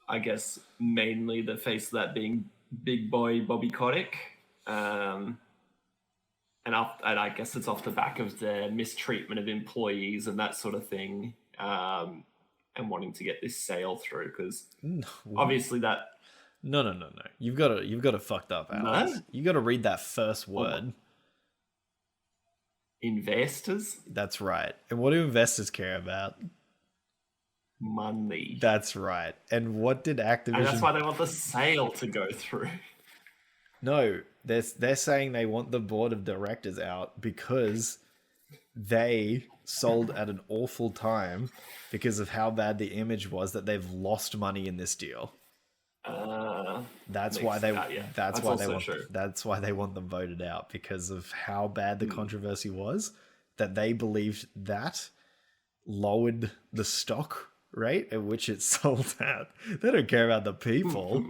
I guess mainly the face of that being big boy Bobby Kotick. And I guess it's off the back of the mistreatment of employees and that sort of thing, and wanting to get this sale through because obviously that. No. You've got to fucked up, Alex. No? You got to read that first word. Investors? That's right. And what do investors care about? Money. That's right. And what did Activision... And that's why they want the sale to go through. No, they're saying they want the board of directors out because they sold at an awful time because of how bad the image was that they've lost money in this deal. That's why they want them voted out, because of how bad the controversy was, that they believed that lowered the stock rate at which it sold at. They don't care about the people.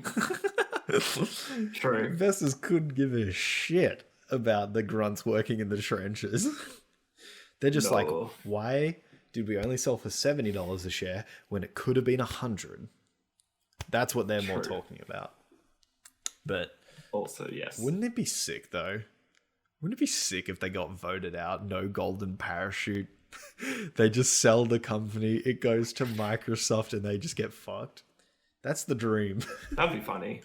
True. Investors couldn't give a shit about the grunts working in the trenches. They're just like, why did we only sell for $70 a share when it could have been $100? That's what they're more talking about. But also, yes. Wouldn't it be sick, though? Wouldn't it be sick if they got voted out? No golden parachute. They just sell the company. It goes to Microsoft and they just get fucked. That's the dream. That'd be funny.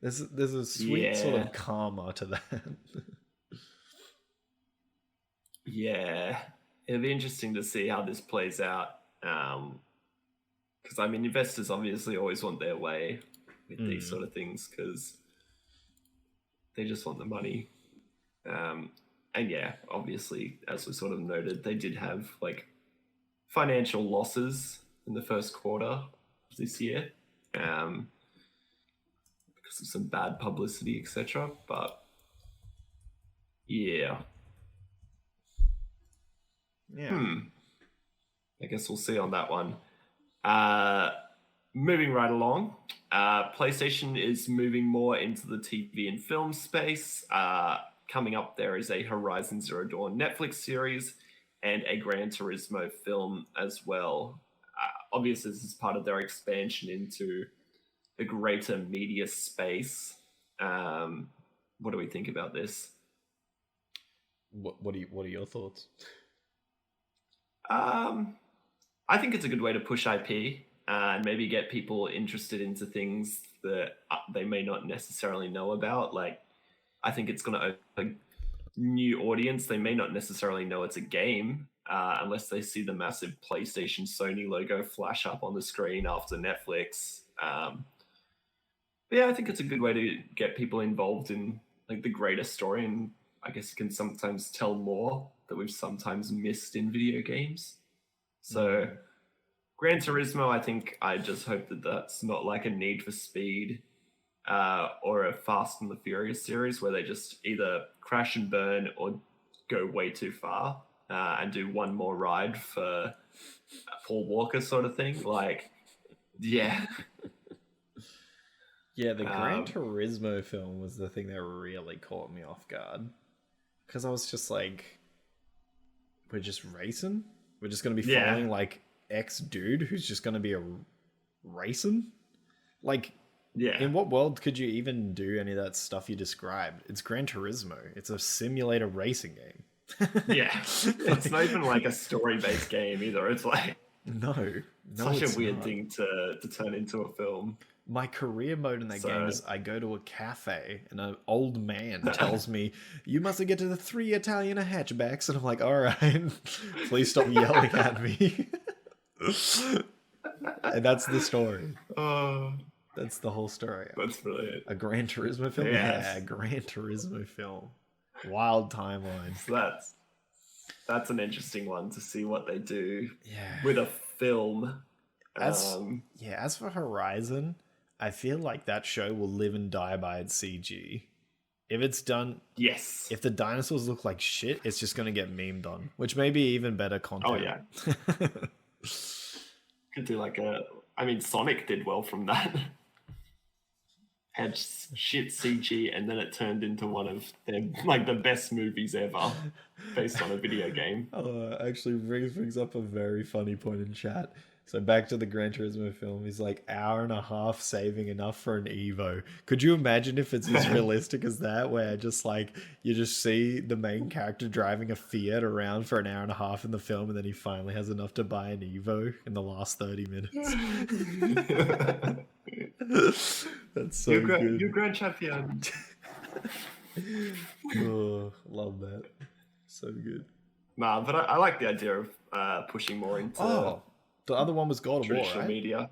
There's a sweet sort of karma to that. Yeah. It'll be interesting to see how this plays out. Because, I mean, investors obviously always want their way with these sort of things because they just want the money. And yeah, obviously, as we sort of noted, they did have like financial losses in the first quarter of this year because of some bad publicity, etc. But yeah. I guess we'll see on that one. Moving right along, PlayStation is moving more into the TV and film space. Coming up, there is a Horizon Zero Dawn Netflix series and a Gran Turismo film as well. Obviously, this is part of their expansion into the greater media space. What do we think about this? What are your thoughts? I think it's a good way to push IP and maybe get people interested into things that they may not necessarily know about. Like, I think it's going to open a new audience. They may not necessarily know it's a game unless they see the massive PlayStation Sony logo flash up on the screen after Netflix. But yeah, I think it's a good way to get people involved in like the greater story, and I guess you can sometimes tell more that we've sometimes missed in video games. So Gran Turismo, I think I just hope that that's not like a Need for Speed or a Fast and the Furious series where they just either crash and burn or go way too far and do one more ride for Paul Walker sort of thing. Like, yeah. Yeah, the Gran Turismo film was the thing that really caught me off guard. Because I was just like, we're just racing? We're just going to be following like X-dude who's just going to be a racing? Like, in what world could you even do any of that stuff you described? It's Gran Turismo. It's a simulator racing game. It's not even like a story-based game either. It's like such a weird thing to turn into a film. My career mode in that game is I go to a cafe and an old man tells me, you must get to the 3 Italian hatchbacks. And I'm like, all right, please stop yelling at me. And that's the story. That's the whole story. That's brilliant. A Gran Turismo film? Yes. Yeah, a Gran Turismo film. Wild timeline. So that's an interesting one to see what they do with a film. As for Horizon, I feel like that show will live and die by its CG. If it's done... Yes. If the dinosaurs look like shit, it's just going to get memed on, which may be even better content. Oh, yeah. Could do like I mean, Sonic did well from that. Had shit CG, and then it turned into one of their, like, the best movies ever based on a video game. Actually brings up a very funny point in chat. So back to the Gran Turismo film, he's like, hour and a half saving enough for an Evo. Could you imagine if it's as realistic as that, where just like you just see the main character driving a Fiat around for an hour and a half in the film, and then he finally has enough to buy an Evo in the last 30 minutes? That's so good. You're Grand Champion. Oh, love that. So good. Nah, but I like the idea of pushing more into... The other one was God of War, traditional media.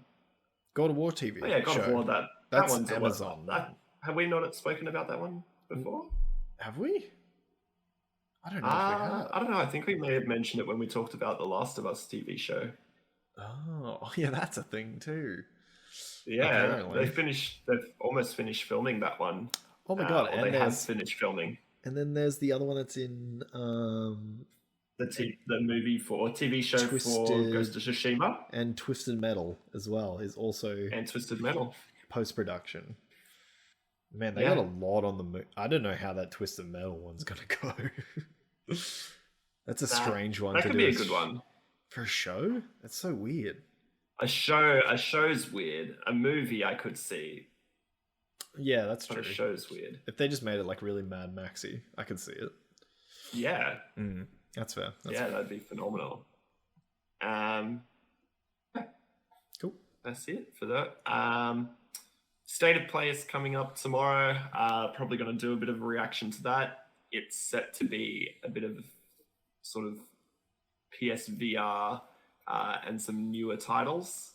God of War TV. Oh, yeah, God of War. That's one's Amazon. Have we not spoken about that one before? Have we? I don't know if we have. I don't know. I think we may have mentioned it when we talked about the Last of Us TV show. Oh, yeah, that's a thing too. Yeah, Apparently. They've almost finished filming that one. Oh my god! Or And they have finished filming then there's the other one that's in the movie for TV show for Ghost of Tsushima and Twisted Metal as well is also Twisted Metal post production. Man, they got a lot on the. I don't know how that Twisted Metal one's gonna go. That's a strange one. That could be a good one for a show. That's so weird. A show's weird. A movie I could see. Yeah, that's true. A show's weird. If they just made it like really Mad Maxy, I could see it. Yeah. That's fair. That'd be phenomenal. Cool. That's it for that. State of Play is coming up tomorrow. Probably going to do a bit of a reaction to that. It's set to be a bit of sort of PSVR and some newer titles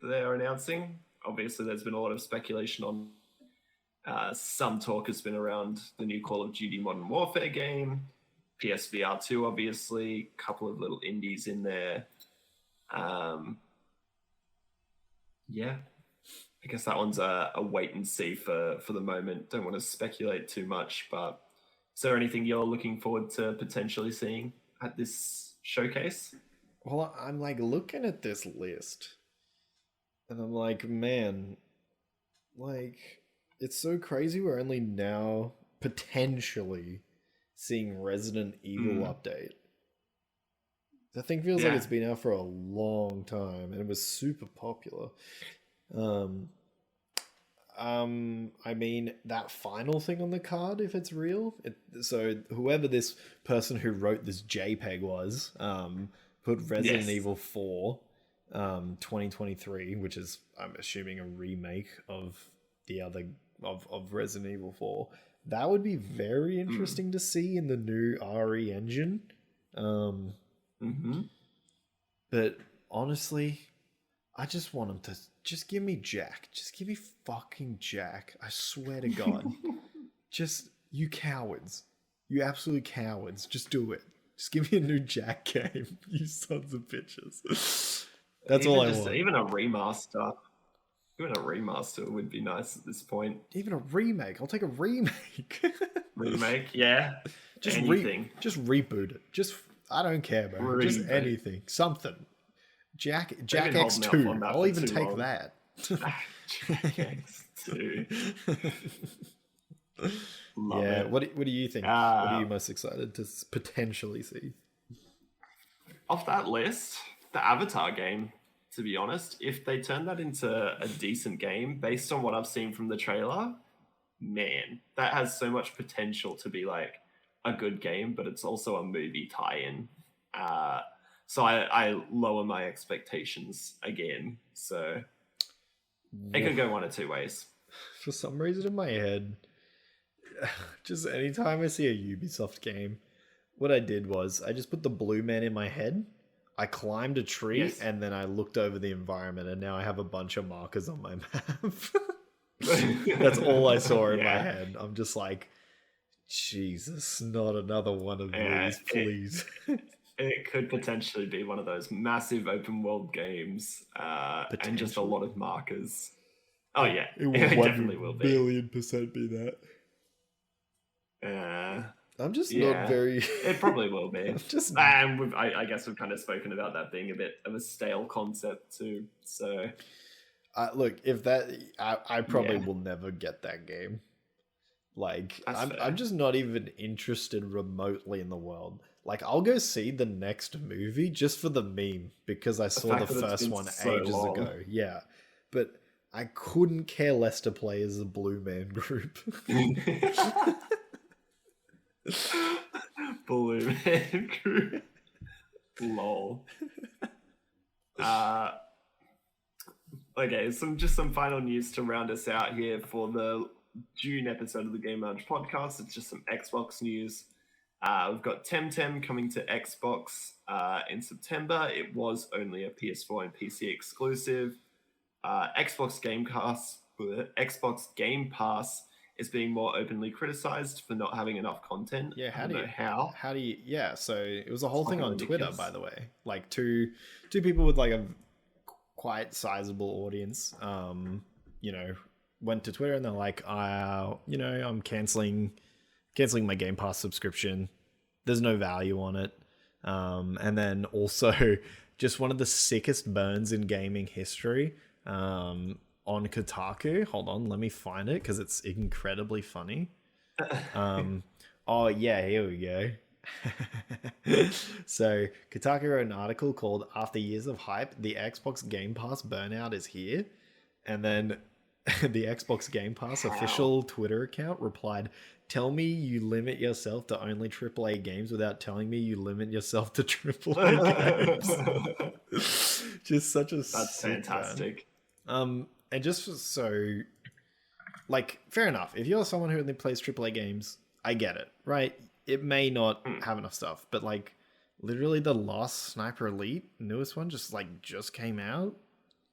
that they're announcing. Obviously, there's been a lot of speculation on some talk has been around the new Call of Duty Modern Warfare game, PSVR 2, obviously, a couple of little indies in there. Yeah, I guess that one's a wait and see for the moment. Don't want to speculate too much, but is there anything you're looking forward to potentially seeing at this showcase? Well, I'm like looking at this list and I'm like, man, like it's so crazy we're only now potentially seeing Resident Evil update. The thing feels like it's been out for a long time and it was super popular. I mean, that final thing on the card, if it's real, so whoever this person who wrote this JPEG was, put Resident Evil 4, 2023, which is, I'm assuming, a remake of the other of Resident Evil 4. That would be very interesting to see in the new RE engine. But honestly, I just want them to just give me Jack. Just give me fucking Jack. I swear to God. Just, you cowards. You absolute cowards. Just do it. Just give me a new Jack game. You sons of bitches. That's all I want. Even a remaster. Even a remaster would be nice at this point. Even a remake. I'll take a remake. Remake, yeah. Just anything. Just reboot it. Just, I don't care, bro. Just anything. Something. Jack X2. I'll even take that. Jack X2. Love it. What do you think? What are you most excited to potentially see? Off that list, the Avatar game, to be honest. If they turn that into a decent game, based on what I've seen from the trailer, man, that has so much potential to be like a good game, but it's also a movie tie-in. So I lower my expectations again. So it could go one of two ways. For some reason in my head, just anytime I see a Ubisoft game, what I did was I just put the blue man in my head. I climbed a tree and then I looked over the environment and now I have a bunch of markers on my map. That's all I saw in my head. I'm just like, Jesus, not another one of these, please. It could potentially be one of those massive open world games and just a lot of markers. Oh yeah, it definitely will be. $1,000,000,000% be that. I'm just not very... It probably will be. I guess we've kind of spoken about that being a bit of a stale concept too. So, look, if that... I probably will never get that game. Like, I'm just not even interested remotely in the world. Like, I'll go see the next movie just for the meme because I saw the first one ages ago. Yeah. But I couldn't care less to play as a Blue Man Group. Blue Man Group. Lol. Okay, some final news to round us out here for the June episode of the Game Lounge podcast. It's just some Xbox news. We've got Temtem coming to Xbox in September. It was only a PS4 and PC exclusive. Xbox Game Pass is being more openly criticized for not having enough content. Yeah, I don't know how. How do you? Yeah, so it was a whole thing on Twitter, ridiculous. by the way. Like two people with like a quite sizable audience, you know, went to Twitter and they're like, you know, I'm canceling my Game Pass subscription. There's no value on it. And then also just one of the sickest burns in gaming history. On Kotaku. Hold on, let me find it because it's incredibly funny. Oh yeah, here we go. So Kotaku wrote an article called "After Years of Hype, the Xbox Game Pass Burnout is Here," and then the Xbox Game Pass official Twitter account replied, "Tell me you limit yourself to only AAA games without telling me you limit yourself to AAA games." Just such a That's fantastic. And just so, like, fair enough. If you're someone who only plays AAA games, I get it, right? It may not have enough stuff, but like, literally the last Sniper Elite, newest one, just came out.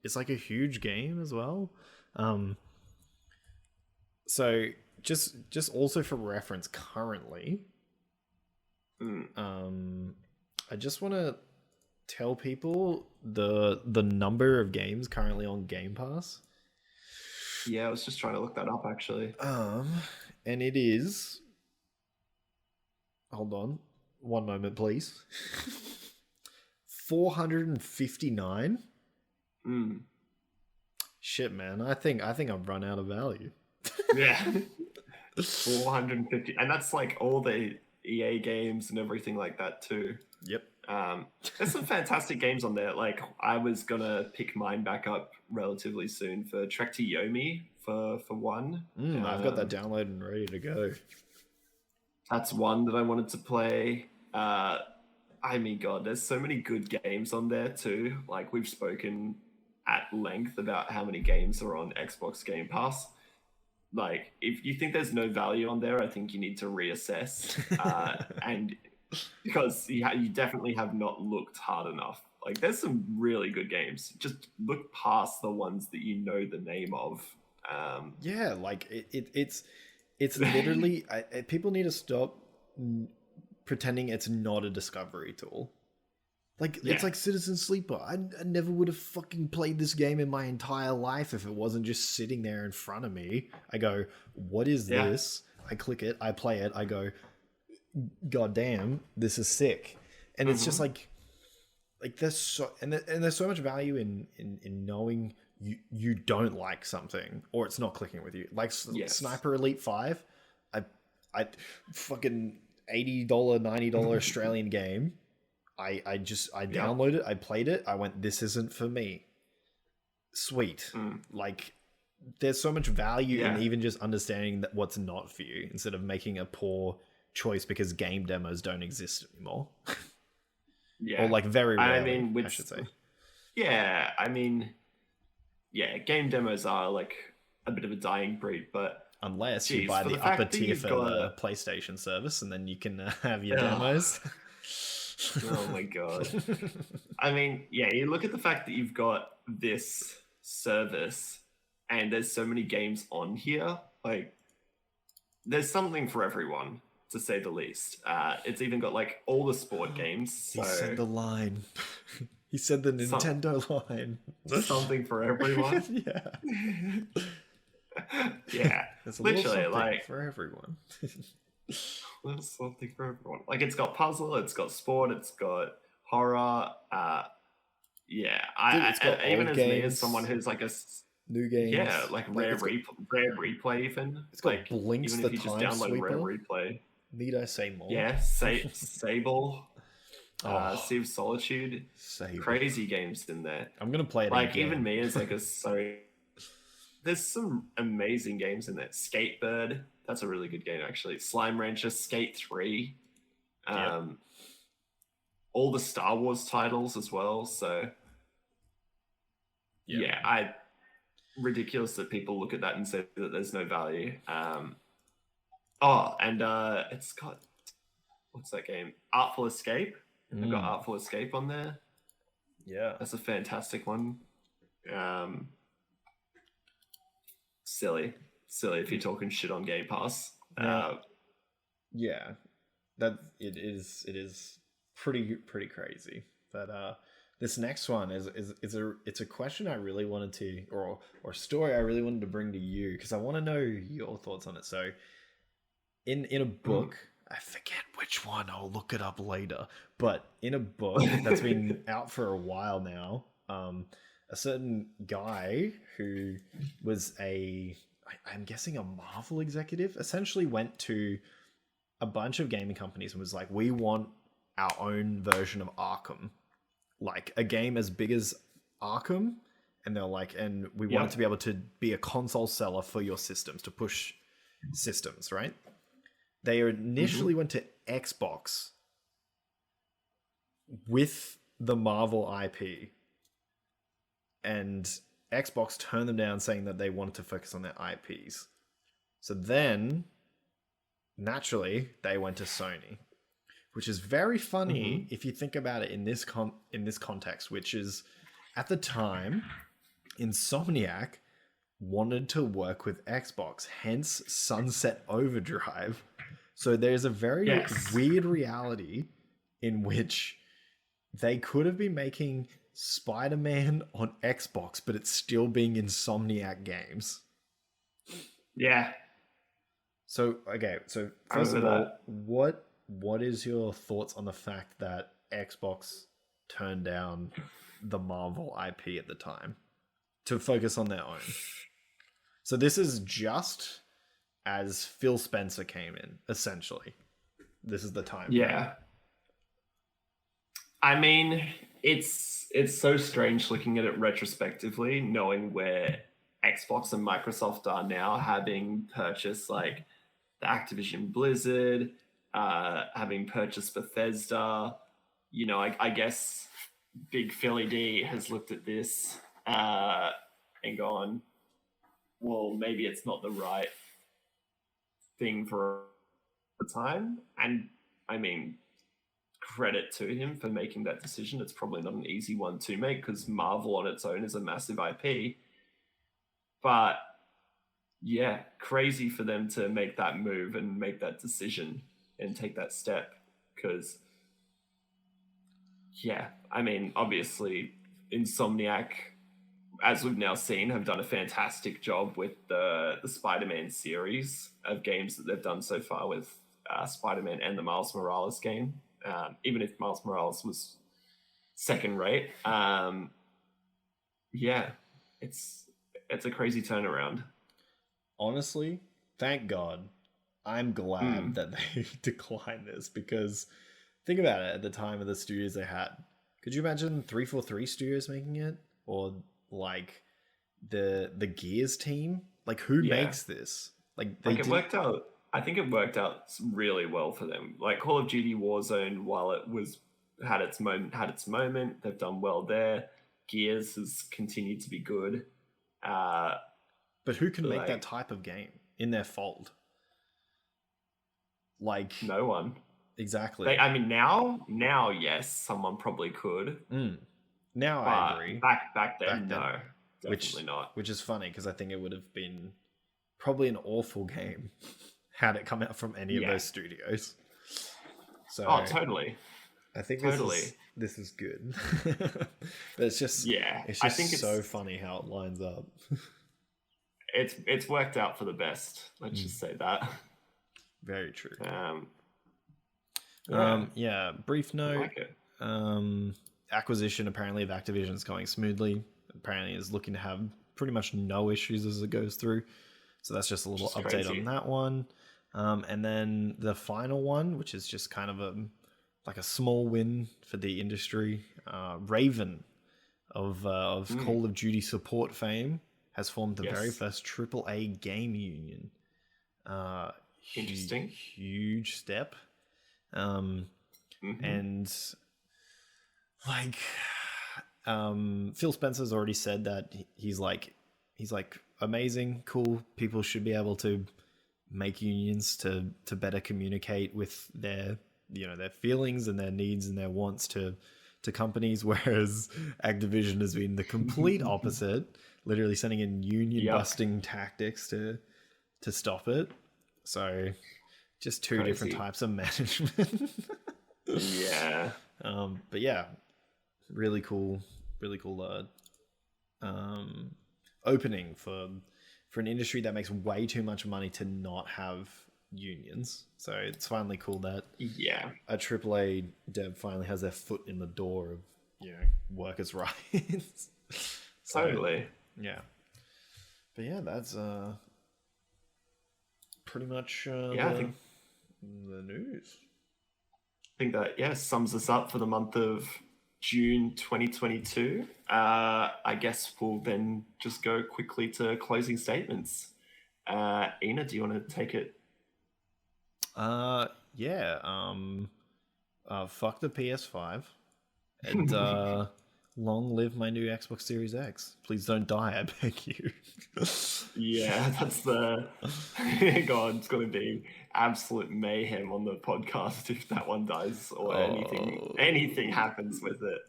It's like a huge game as well. So just also for reference, currently, I just want to tell people the number of games currently on Game Pass. Yeah, I was just trying to look that up actually. And it is. Hold on, one moment, please. 459. Shit, man. I think I've run out of value. Yeah. 450, and that's like all the EA games and everything like that too. Yep. There's some fantastic games on there. Like I was gonna pick mine back up relatively soon for Trek to Yomi for one. I've got that downloaded and ready to go. That's one that I wanted to play. I mean, God, there's so many good games on there too. Like we've spoken at length about how many games are on Xbox Game Pass. Like if you think there's no value on there, I think you need to reassess. And because you definitely have not looked hard enough. Like there's some really good games. Just look past the ones that you know the name of. Yeah, like it's literally people need to stop pretending it's not a discovery tool. Like it's like Citizen Sleeper. I never would have fucking played this game in my entire life if it wasn't just sitting there in front of me. I go, what is this? I click it, I play it, I go, God damn, this is sick. And it's just like there's so there's so much value in knowing you don't like something or it's not clicking with you. Like Sniper Elite 5, I fucking $80, $90 Australian game. I downloaded it, I played it, I went, this isn't for me. Sweet. Like there's so much value in even just understanding that what's not for you instead of making a poor choice because game demos don't exist anymore. Or like very rarely, I should say. Yeah, I mean, yeah, game demos are like a bit of a dying breed, but unless you buy the upper tier for the PlayStation service and then you can have your demos. Oh my God. I mean, yeah, you look at the fact that you've got this service and there's so many games on here, like there's something for everyone, to say the least. It's even got like all the sport games. So he said the line. He said the Nintendo line. Something for everyone. Yeah. Yeah. There's a literally like for everyone. There's something for everyone. Like it's got puzzle, it's got sport, it's got horror. Yeah. It's got even as games, me as someone who's like a new games. Yeah, like rare replay even. It's got like Blinks even the if you just Time download Sweeper. rare replay. Need I say more? Yeah, Sable. Sea of Solitude. Sable. Crazy games in there. I'm gonna play it like again. even me as like a there's some amazing games in there. Skatebird, that's a really good game actually. Slime Rancher, Skate 3. All the Star Wars titles as well. So yeah, ridiculous that people look at that and say that there's no value. It's got, what's that game? Artful Escape. I've got Artful Escape on there. Yeah, that's a fantastic one. Silly silly if you're talking shit on Game Pass. Yeah, that it is pretty crazy. But this next one it's a question I really wanted to, or story I really wanted to bring to you, because I want to know your thoughts on it. So in a book, I forget which one, I'll look it up later, but in a book that's been out for a while now, a certain guy who was I'm guessing a Marvel executive, essentially went to a bunch of gaming companies and was like, we want our own version of Arkham, like a game as big as Arkham. And they're like, and we want it to be able to be a console seller for your systems, to push systems, right? They initially went to Xbox with the Marvel IP, and Xbox turned them down, saying that they wanted to focus on their IPs. So then, naturally, they went to Sony, which is very funny if you think about it in this context, which is, at the time, Insomniac wanted to work with Xbox, hence Sunset Overdrive. So there's a very weird reality in which they could have been making Spider-Man on Xbox, but it's still being Insomniac games. Yeah. So, okay, so first of all, what is your thoughts on the fact that Xbox turned down the Marvel IP at the time to focus on their own? So this is just as Phil Spencer came in, essentially. This is the time. Yeah. I mean, it's so strange looking at it retrospectively, knowing where Xbox and Microsoft are now, having purchased like the Activision Blizzard, having purchased Bethesda. You know, I guess Big Philly D has looked at this and gone, well, maybe it's not the right thing for the time. And I mean, credit to him for making that decision. It's probably not an easy one to make, because Marvel on its own is a massive IP. But yeah, crazy for them to make that move and make that decision and take that step, because yeah, I mean, obviously Insomniac, as we've now seen, have done a fantastic job with the Spider-Man series of games that they've done so far with Spider-Man and the Miles Morales game. Even if Miles Morales was second rate, yeah, it's a crazy turnaround. Honestly, thank God. I'm glad that they declined this, because think about it, at the time of the studios they had, could you imagine 343 Studios making it? Or like the Gears team? Like, who makes this? Like it worked out. I think it worked out really well for them. Like Call of Duty Warzone, while it had its moment, they've done well there. Gears has continued to be good. But who can make that type of game in their fold? Like, no one. Exactly. I mean, now, yes, someone probably could. Now I agree. Back then, no, definitely not. Which is funny, because I think it would have been probably an awful game had it come out from any of those studios. So, totally. I think this is good. But it's just I think it's so funny how it lines up. It's worked out for the best. Let's just say that. Very true. Brief note. I like it. Acquisition apparently of Activision is going smoothly. Apparently is looking to have pretty much no issues as it goes through. So that's just a little update on that one. And then the final one, which is just kind of a small win for the industry. Raven of Call of Duty support fame has formed the very first AAA game union. Interesting. Huge step. And like Phil Spencer's already said that he's like amazing, cool. People should be able to make unions to better communicate with their feelings and their needs and their wants to companies, whereas Activision has been the complete opposite, literally sending in union busting tactics to to stop it. So just two different types of management. Yeah. But yeah, really cool opening for an industry that makes way too much money to not have unions. So it's finally cool that a AAA dev finally has their foot in the door of workers' rights. Totally. Yeah. But yeah, that's pretty much I think the news. I think that sums us up for the month of June 2022. I guess we'll then just go quickly to closing statements. Eeenaa, do you want to take it? Fuck the PS5 and long live my new Xbox Series X. Please don't die, I beg you. Yeah, that's the God, it's gonna be absolute mayhem on the podcast if that one dies or anything happens with it.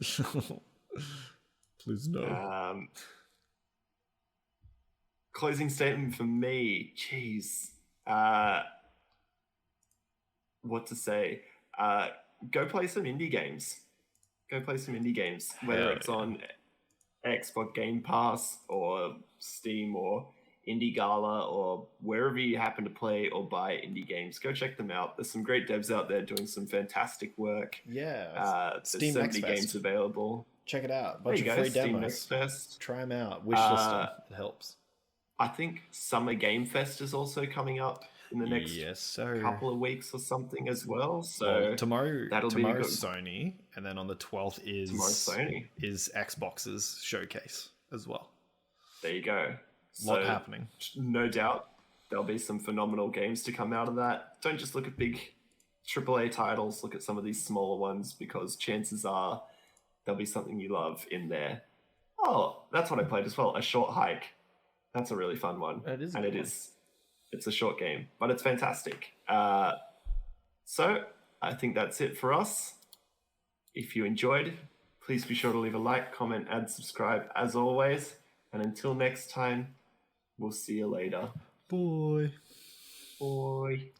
Please no. Closing statement for me, jeez. What to say? Go play some indie games. Whether it's on Xbox Game Pass or Steam or Indie Gala or wherever you happen to play or buy indie games. Go check them out. There's some great devs out there doing some fantastic work. Yeah. There's so many games available. Check it out. Bunch of free demos. Try them out. Wish list them. It helps. I think Summer Game Fest is also coming up in the next couple of weeks or something as well. So tomorrow's Sony, and then on the 12th is Xbox's showcase as well. There you go. A lot happening. No doubt there'll be some phenomenal games to come out of that. Don't just look at big AAA titles, look at some of these smaller ones, because chances are there'll be something you love in there. Oh, that's what I played as well, A Short Hike. That's a really fun one. It is. And it's a short game, but it's fantastic. So I think that's it for us. If you enjoyed, please be sure to leave a like, comment, and subscribe as always. And until next time, we'll see you later. Bye. Bye.